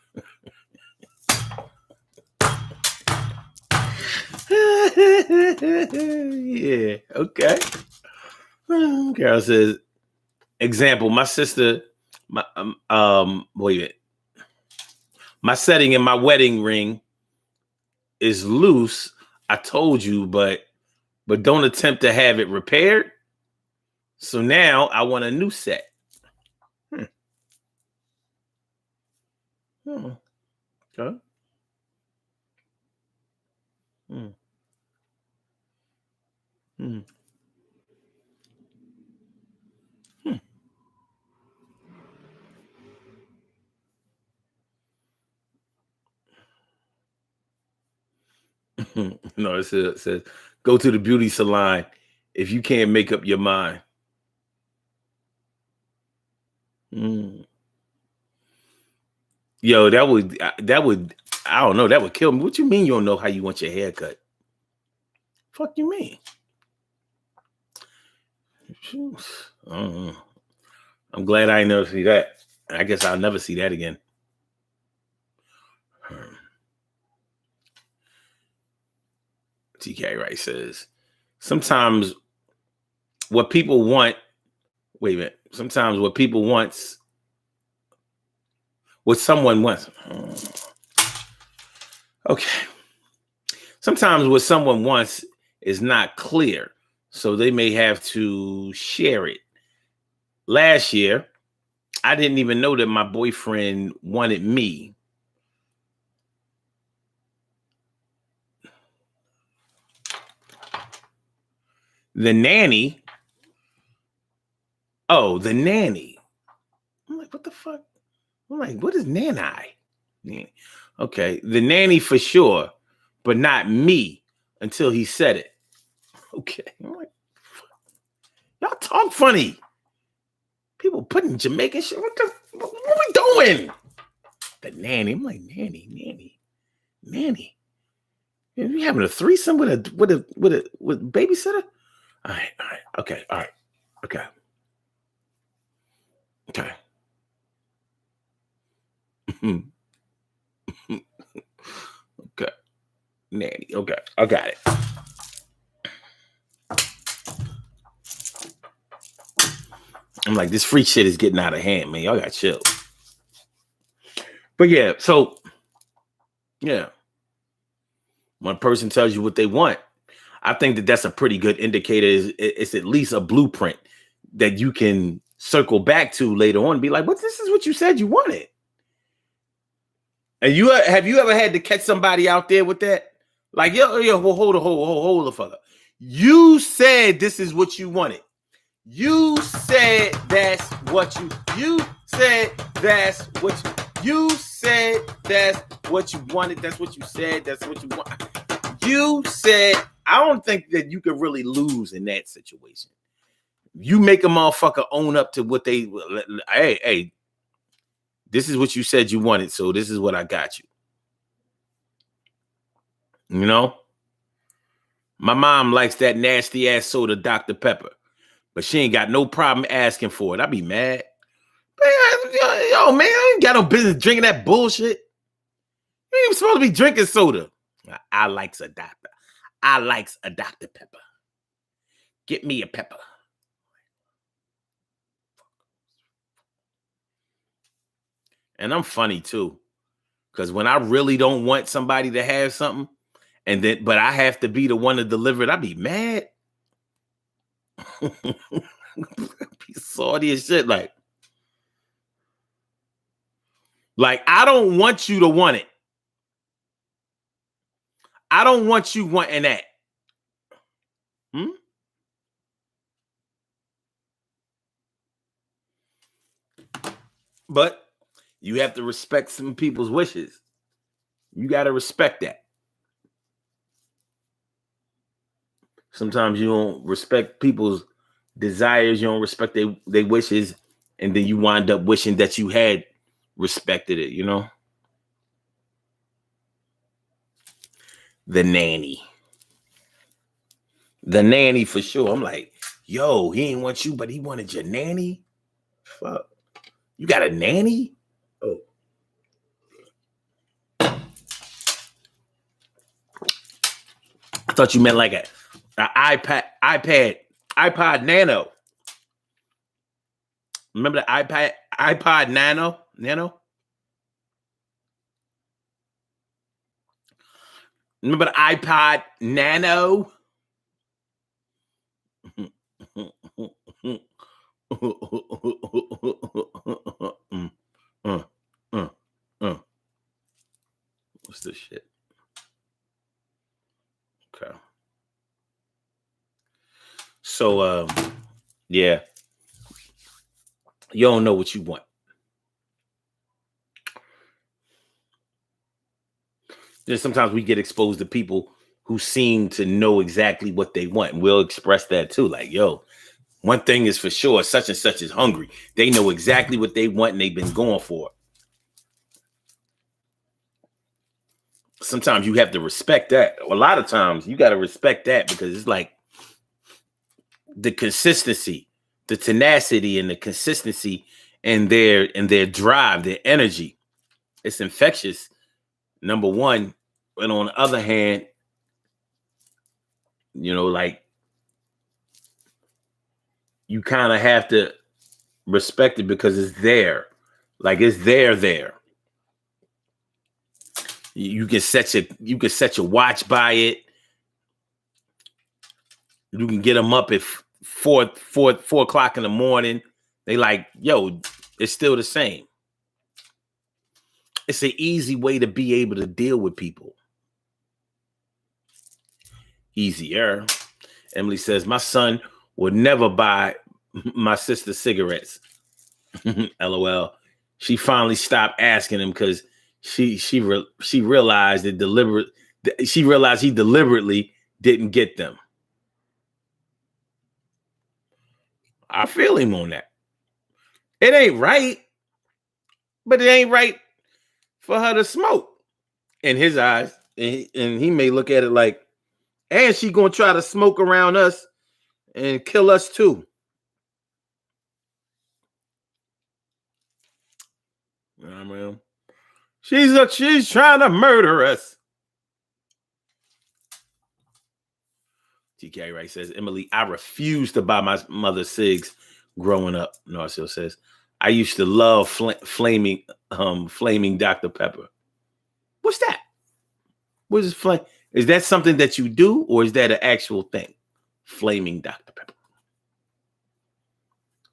Yeah, okay. Carol says, example, my sister, wait a minute. My setting in my wedding ring is loose. I told you, but don't attempt to have it repaired. So now I want a new set. Okay. No, it says go to the beauty salon if you can't make up your mind. Yo, that would I don't know, that would kill me. What you mean you don't know how you want your hair cut? Fuck you mean? I don't know. I'm glad I never see that. I guess I'll never see that again. TK Wright says, sometimes what people want, wait a minute, sometimes what people wants, what someone wants. Okay. Sometimes what someone wants is not clear, so they may have to share it. Last year, I didn't even know that my boyfriend wanted me. The nanny. Oh, the nanny. I'm like, what the fuck? I'm like, what is nanny? Okay, the nanny for sure, but not me until he said it. Okay. I'm like, y'all talk funny. People putting Jamaican shit. What are we doing? The nanny. I'm like, nanny. You having a threesome with a babysitter? All right. Okay. All right. Okay. Okay. Nanny. Okay. I got it. I'm like, this free shit is getting out of hand, man. Y'all got chill. But yeah, so yeah. When a person tells you what they want, I think that that's a pretty good indicator. It's at least a blueprint that you can circle back to later on and be like, this is what you said you wanted. And have you ever had to catch somebody out there with that? Like, yo, well, hold the fuck up. You said this is what you wanted. You said that's what you said that's what you said that's what you wanted. That's what you said. That's what you want. You said, I don't think that you could really lose in that situation. You make a motherfucker own up to what they, hey, this is what you said you wanted, so this is what I got you. You know? My mom likes that nasty ass soda, Dr. Pepper, but she ain't got no problem asking for it. I'd be mad. Yo, man, I ain't got no business drinking that bullshit. You ain't even supposed to be drinking soda. I likes a doctor. I likes a Dr. Pepper. Get me a pepper. And I'm funny too. Because when I really don't want somebody to have something, but I have to be the one to deliver it, I'd be mad. Be salty as shit. Like, I don't want you to want it. I don't want you wanting that. But you have to respect some people's wishes. You got to respect that. Sometimes you don't respect people's desires. You don't respect their wishes. And then you wind up wishing that you had respected it, you know? The nanny. The nanny for sure. I'm like, yo, he ain't want you, but he wanted your nanny? Fuck. You got a nanny? Oh. I thought you meant like an iPod Nano. Remember the iPod Nano? Remember the iPod Nano? What's this shit? Okay. So, yeah. You don't know what you want. Then sometimes we get exposed to people who seem to know exactly what they want. And we'll express that too. Like, yo, one thing is for sure, such and such is hungry. They know exactly what they want and they've been going for it. Sometimes you have to respect that. A lot of times you got to respect that because it's like the consistency, the tenacity and the consistency and their drive, their energy. It's infectious, number one. And on the other hand, you know, like you kind of have to respect it because it's there. Like it's there. You can set your watch by it. You can get them up at 4 o'clock in the morning. They like, yo, it's still the same. It's an easy way to be able to deal with people. Easier. Emily says, my son would never buy my sister cigarettes. LOL. She finally stopped asking him because she realized she realized he deliberately didn't get them. I feel him on that. It ain't right, but it ain't right for her to smoke in his eyes. And he may look at it like, and she gonna try to smoke around us and kill us too. You know what I mean? She's trying to murder us. TK Wright says, Emily, I refused to buy my mother cigs growing up. Narcio says, I used to love flaming Dr. Pepper. What's that? What is flame? Is that something that you do, or is that an actual thing? Flaming Dr. Pepper.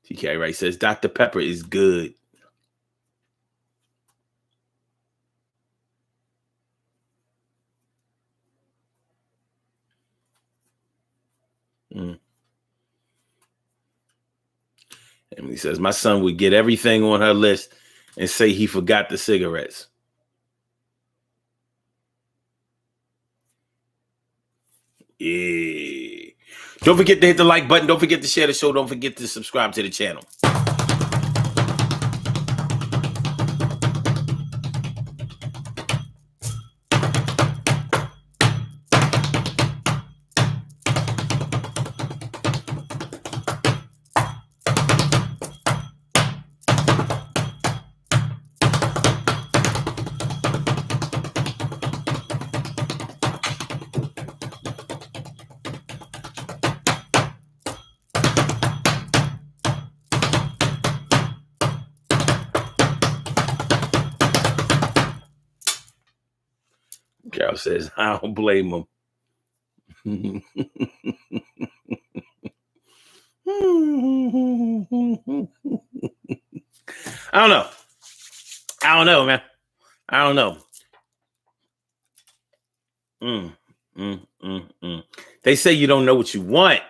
TK Wright says, Dr. Pepper is good. Mm. Emily says, my son would get everything on her list and say he forgot the cigarettes. Yeah. Don't forget to hit the like button. Don't forget to share the show. Don't forget to subscribe to the channel. Carol says, I don't blame him. I don't know. I don't know, man. I don't know. They say you don't know what you want.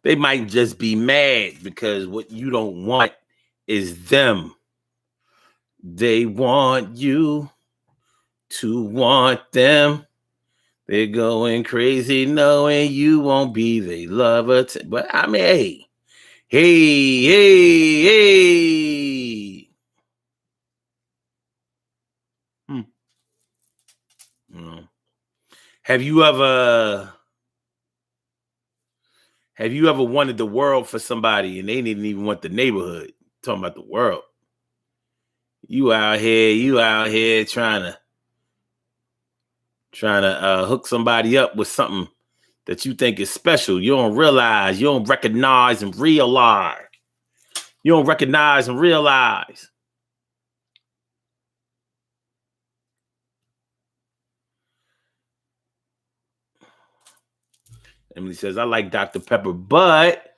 They might just be mad because what you don't want is them. They want you to want them. They're going crazy knowing you won't be their lover. But I mean, hey. Have you ever wanted the world for somebody and they didn't even want the neighborhood? Talking about the world. You out here trying to hook somebody up with something that you think is special. You don't realize, you don't recognize and realize. You don't recognize and realize. Emily says, I like Dr. Pepper, but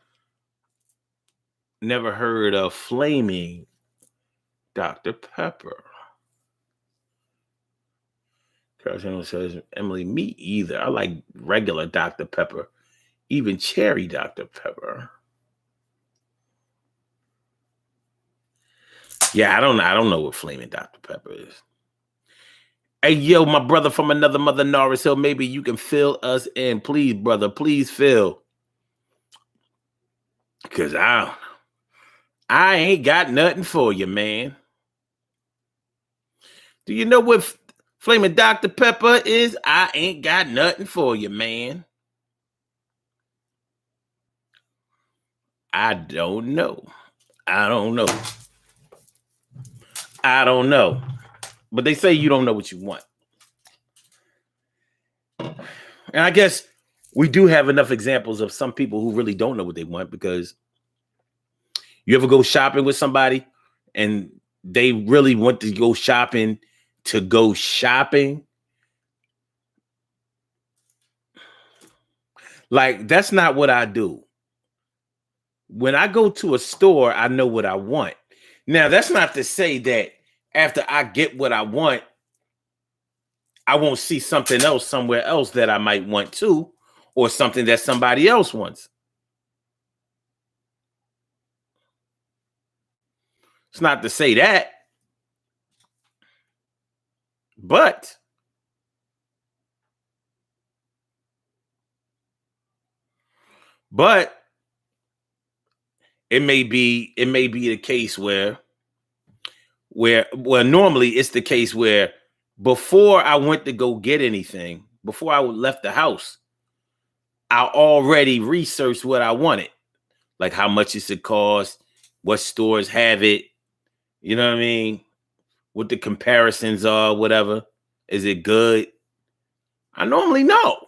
never heard of flaming Dr. Pepper. Carol says, Emily, me either. I like regular Dr. Pepper, even cherry Dr. Pepper. Yeah, I don't know what flaming Dr. Pepper is. Hey, yo, my brother from another mother, Norris Hill, maybe you can fill us in. Please, brother, please fill. Because I ain't got nothing for you, man. Do you know what flaming Dr. Pepper is? I ain't got nothing for you, man. I don't know. But they say you don't know what you want. And I guess we do have enough examples of some people who really don't know what they want, because you ever go shopping with somebody and they really want to go shopping to go shopping? Like, that's not what I do. When I go to a store, I know what I want. Now, that's not to say that after I get what I want, I won't see something else somewhere else that I might want too, or something that somebody else wants. It's not to say that, but it may be the case where normally it's the case where before I went to go get anything, before I left the house, I already researched what I wanted, like how much it should cost, what stores have it, you know what I mean? What the comparisons are, whatever. Is it good? I normally know.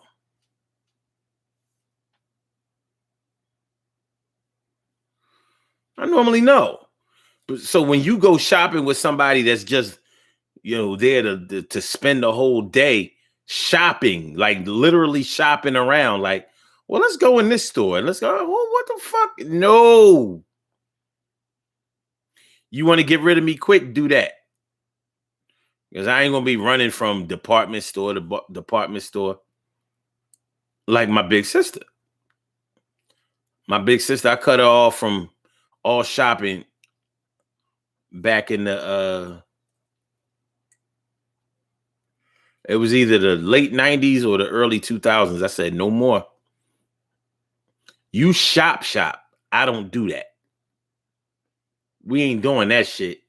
So when you go shopping with somebody that's just, there to spend the whole day shopping, like literally shopping around, like, well, let's go in this store. Let's go. Oh, what the fuck? No. You want to get rid of me quick? Do that. Because I ain't going to be running from department store to department store like my big sister. My big sister, I cut her off from all shopping back in it was either the late 90s or the early 2000s. I said, no more. You shop. I don't do that. We ain't doing that shit.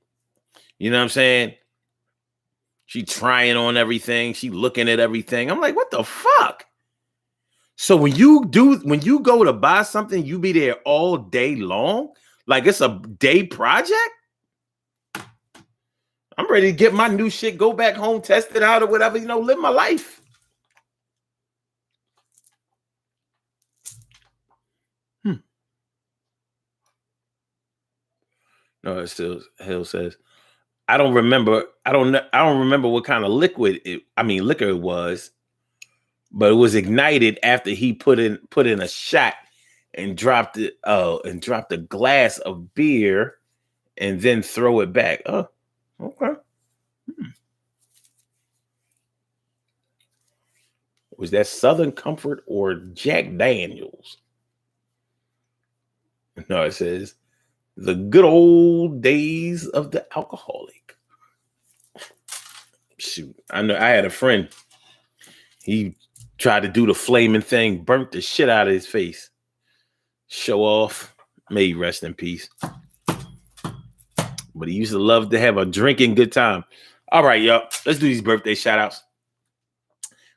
You know what I'm saying? She trying on everything. She looking at everything. I'm like, what the fuck? So when you go to buy something, you be there all day long? Like it's a day project? I'm ready to get my new shit, go back home, test it out or whatever, live my life. No, it still Hill says, I don't remember what kind of liquor it was, but it was ignited after he put in a shot and dropped a glass of beer and then throw it back. Oh, okay. Was that Southern Comfort or Jack Daniels? No, it says the good old days of the alcoholic. Shoot, I know I had a friend. He tried to do the flaming thing, burnt the shit out of his face. Show off. May he rest in peace. But he used to love to have a drinking good time. All right, y'all. Let's do these birthday shout outs.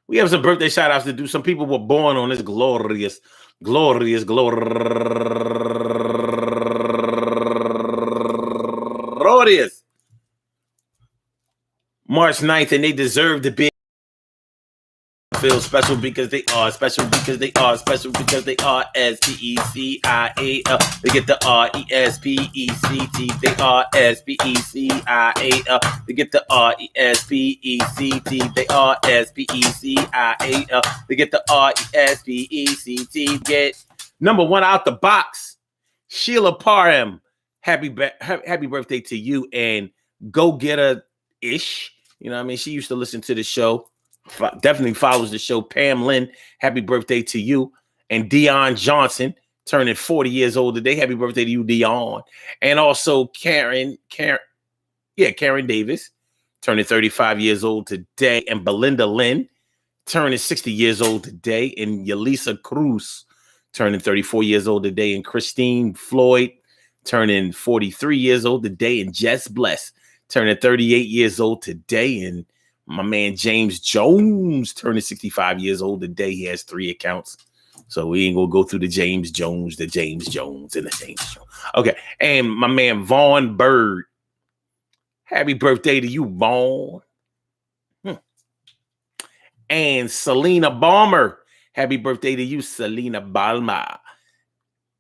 We have some birthday shout outs to do. Some people were born on this glorious March 9th, and they deserve to be feel special because they are special because they are special because they are SPECIAL. They get the RESPECT. They are SPECIAL. They get the RESPECT. They are SPECIAL. They get the RESPECT. Get number one out the box. Sheila Parham. Happy birthday to you, and go get her ish. You know what I mean? She used to listen to the show. Definitely follows the show. Pam Lynn, happy birthday to you. And Dion Johnson, turning 40 years old today. Happy birthday to you, Dion. And also Karen Davis, turning 35 years old today. And Belinda Lynn, turning 60 years old today. And Yelisa Cruz, turning 34 years old today. And Christine Floyd, turning 43 years old today. And Jess Bless, turning 38 years old today. And my man James Jones, turning 65 years old today. He has 3 accounts. So we ain't going to go through the James Jones, and the James Jones. Okay. And my man Vaughn Bird. Happy birthday to you, Vaughn. And Selena Balmer. Happy birthday to you, Selena Balmer.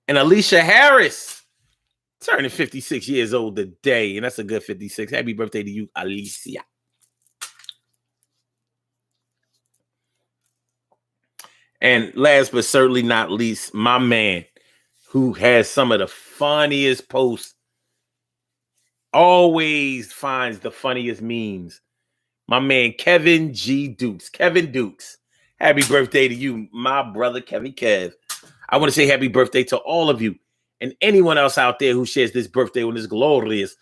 And Alicia Harris, turning 56 years old today. And that's a good 56. Happy birthday to you, Alicia. And last but certainly not least, my man who has some of the funniest posts, always finds the funniest memes. My man, Kevin G. Dukes. Kevin Dukes, happy birthday to you, my brother, Kevin Kev. I want to say happy birthday to all of you and anyone else out there who shares this birthday on this glorious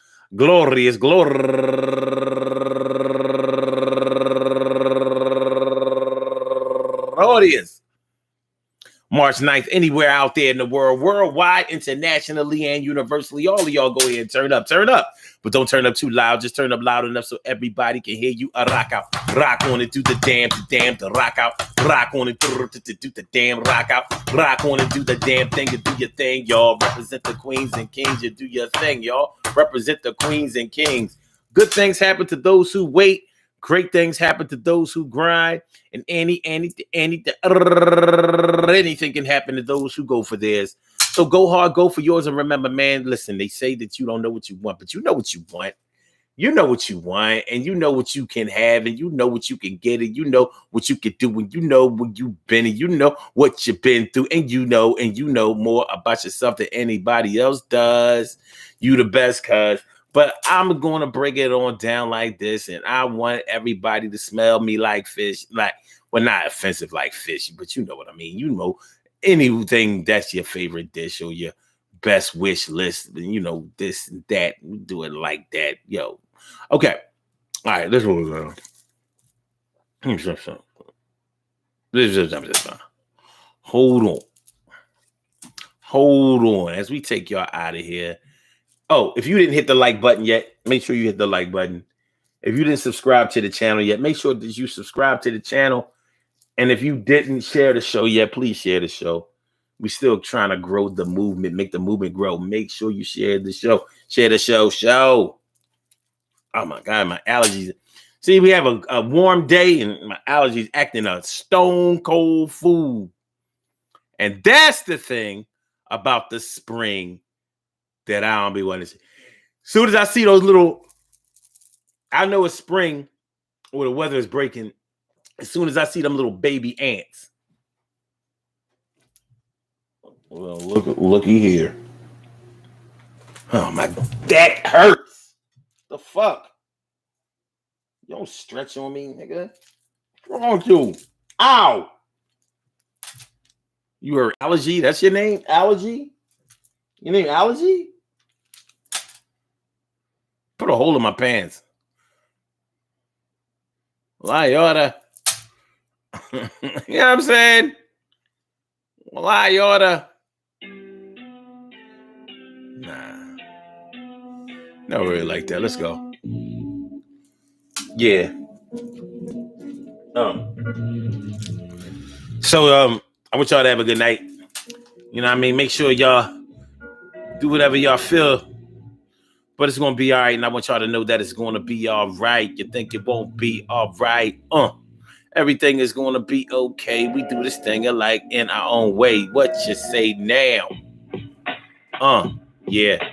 March 9th, anywhere out there in the world, worldwide, internationally, and universally. All of y'all go ahead and turn up. But don't turn up too loud. Just turn up loud enough so everybody can hear you. Rock out. Rock on it, do the damn, to rock out. Rock on it, do the damn, rock out. Rock on it, do the damn thing, to do your thing, y'all. Represent the queens and kings, you do your thing, y'all. Represent the queens and kings. Good things happen to those who wait. Great things happen to those who grind, and anything can happen to those who go for theirs. So go hard, go for yours, and remember, man, listen, they say that you don't know what you want, but you know what you want. You know what you want, and you know what you can have, and you know what you can get, and you know what you can do, and you know where you've been, and you know what you've been through, and you know more about yourself than anybody else does. You the best, cuz. But I'm going to break it on down like this, and I want everybody to smell me like fish. Like, well, not offensive like fish, but you know what I mean. You know, anything that's your favorite dish or your best wish list, this and that. We do it like that, yo. Okay. All right, this was hold on as we take y'all out of here. Oh, if you didn't hit the like button yet, make sure you hit the like button. If you didn't subscribe to the channel yet, make sure that you subscribe to the channel. And if you didn't share the show yet, please share the show. We're still trying to grow the movement, make the movement grow. Make sure you share the show. Share the show. Oh my God, my allergies. See, we have a warm day and my allergies acting a stone cold fool. And that's the thing about the spring that I don't be wanting to see. As soon as I see those little, I know it's spring or the weather is breaking. As soon as I see them little baby ants. Well, looky here. Oh my, that hurts. The fuck? You don't stretch on me, nigga. What's wrong with you? Ow! You are Allergy? That's your name? Allergy? Your name Allergy? Put a hole in my pants. Well, I oughta. You know what I'm saying? Well, I oughta. Nah. Not really like that. Let's go. Yeah. So I want y'all to have a good night. You know what I mean? Make sure y'all do whatever y'all feel. But it's gonna be all right. And I want y'all to know that it's gonna be all right. You think it won't be all right? Everything is gonna be okay. We do this thing like in our own way. What you say now? Yeah.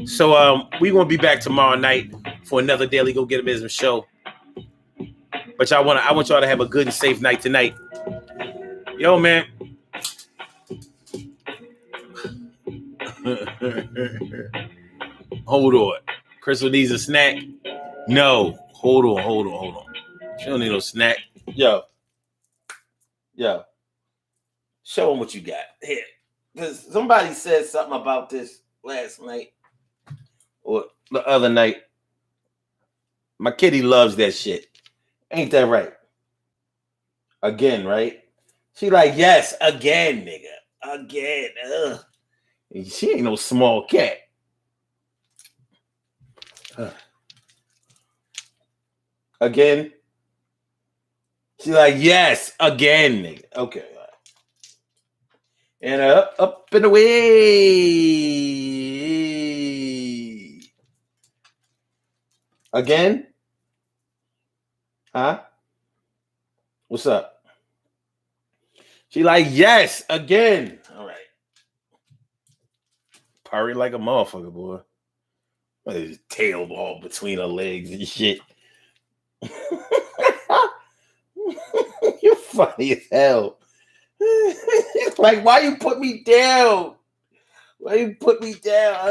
So we're gonna be back tomorrow night for another Daily Go Get a Business show. But I want y'all to have a good and safe night tonight. Yo, man. Hold on. Crystal needs a snack. No. Hold on. She don't need no snack. Yo. Show them what you got. Here. Because somebody said something about this last night or the other night. My kitty loves that shit. Ain't that right? Again, right? She like, yes, again, nigga. Again. Ugh. She ain't no small cat. Again. She like, yes, again, nigga. Okay. All right. And up and away. Again? Huh? What's up? She like, yes, again. All right. Purring like a motherfucker, boy. With his tail all between her legs and shit. You're funny as hell. Like, why you put me down? Why you put me down?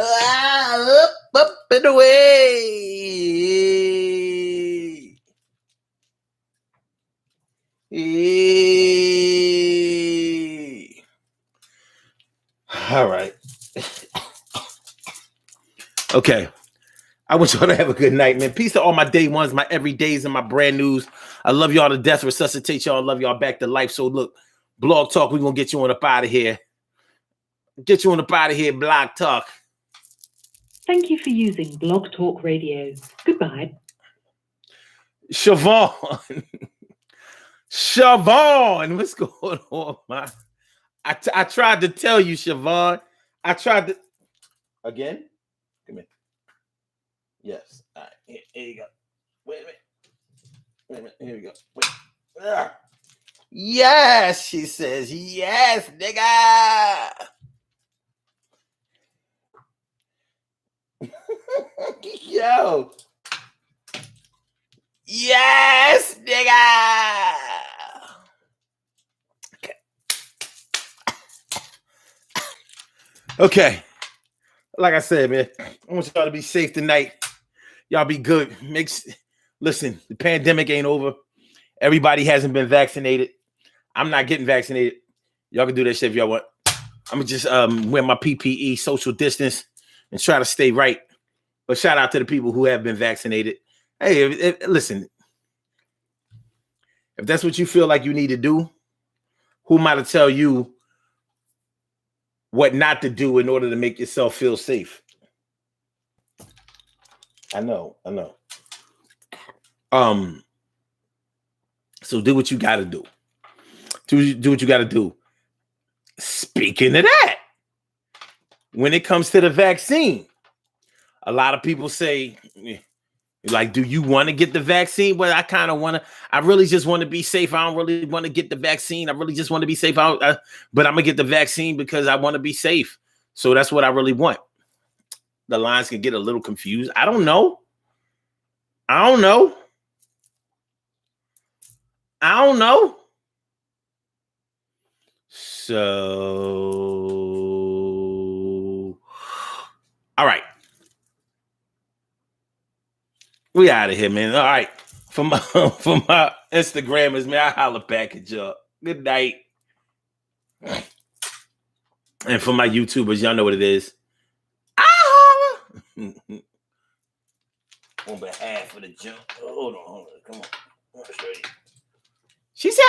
Up and away. All right. Okay. I want y'all to have a good night, man. Peace to all my day ones, my everydays, and my brand news. I love y'all to death. Resuscitate y'all. Love y'all back to life. So look, Blog Talk, we're going to get you on up out of here. Get you on up out of here, Blog Talk. Thank you for using Blog Talk Radio. Goodbye. Siobhan, what's going on, man? I tried to tell you, Siobhan. I tried to. Again? Come here. Yes. All right. Here you go. Wait a minute. Here we go. Wait. Yes, she says. Yes, nigga. Yo. Yes, nigga. Okay. Like I said, man, I want y'all to be safe tonight. Y'all be good. Listen, the pandemic ain't over. Everybody hasn't been vaccinated. I'm not getting vaccinated. Y'all can do that shit if y'all want. I'm gonna just wear my PPE, social distance, and try to stay right. But shout out to the people who have been vaccinated. Hey, listen, if that's what you feel like you need to do, who am I to tell you what not to do in order to make yourself feel safe? I know. So do what you got to do. Do what you got to do. Speaking of that, when it comes to the vaccine, a lot of people say, like, do you want to get the vaccine? Well, I kind of want to. I really just want to be safe. I don't really want to get the vaccine. I really just want to be safe. But I'm going to get the vaccine because I want to be safe. So that's what I really want. The lines can get a little confused. I don't know. So, all right. We out of here, man. All right. For my Instagrammers, man, I holler back at y'all. Good night. And for my YouTubers, y'all know what it is. I holler. On behalf of the jump. Hold on. Come on. She said,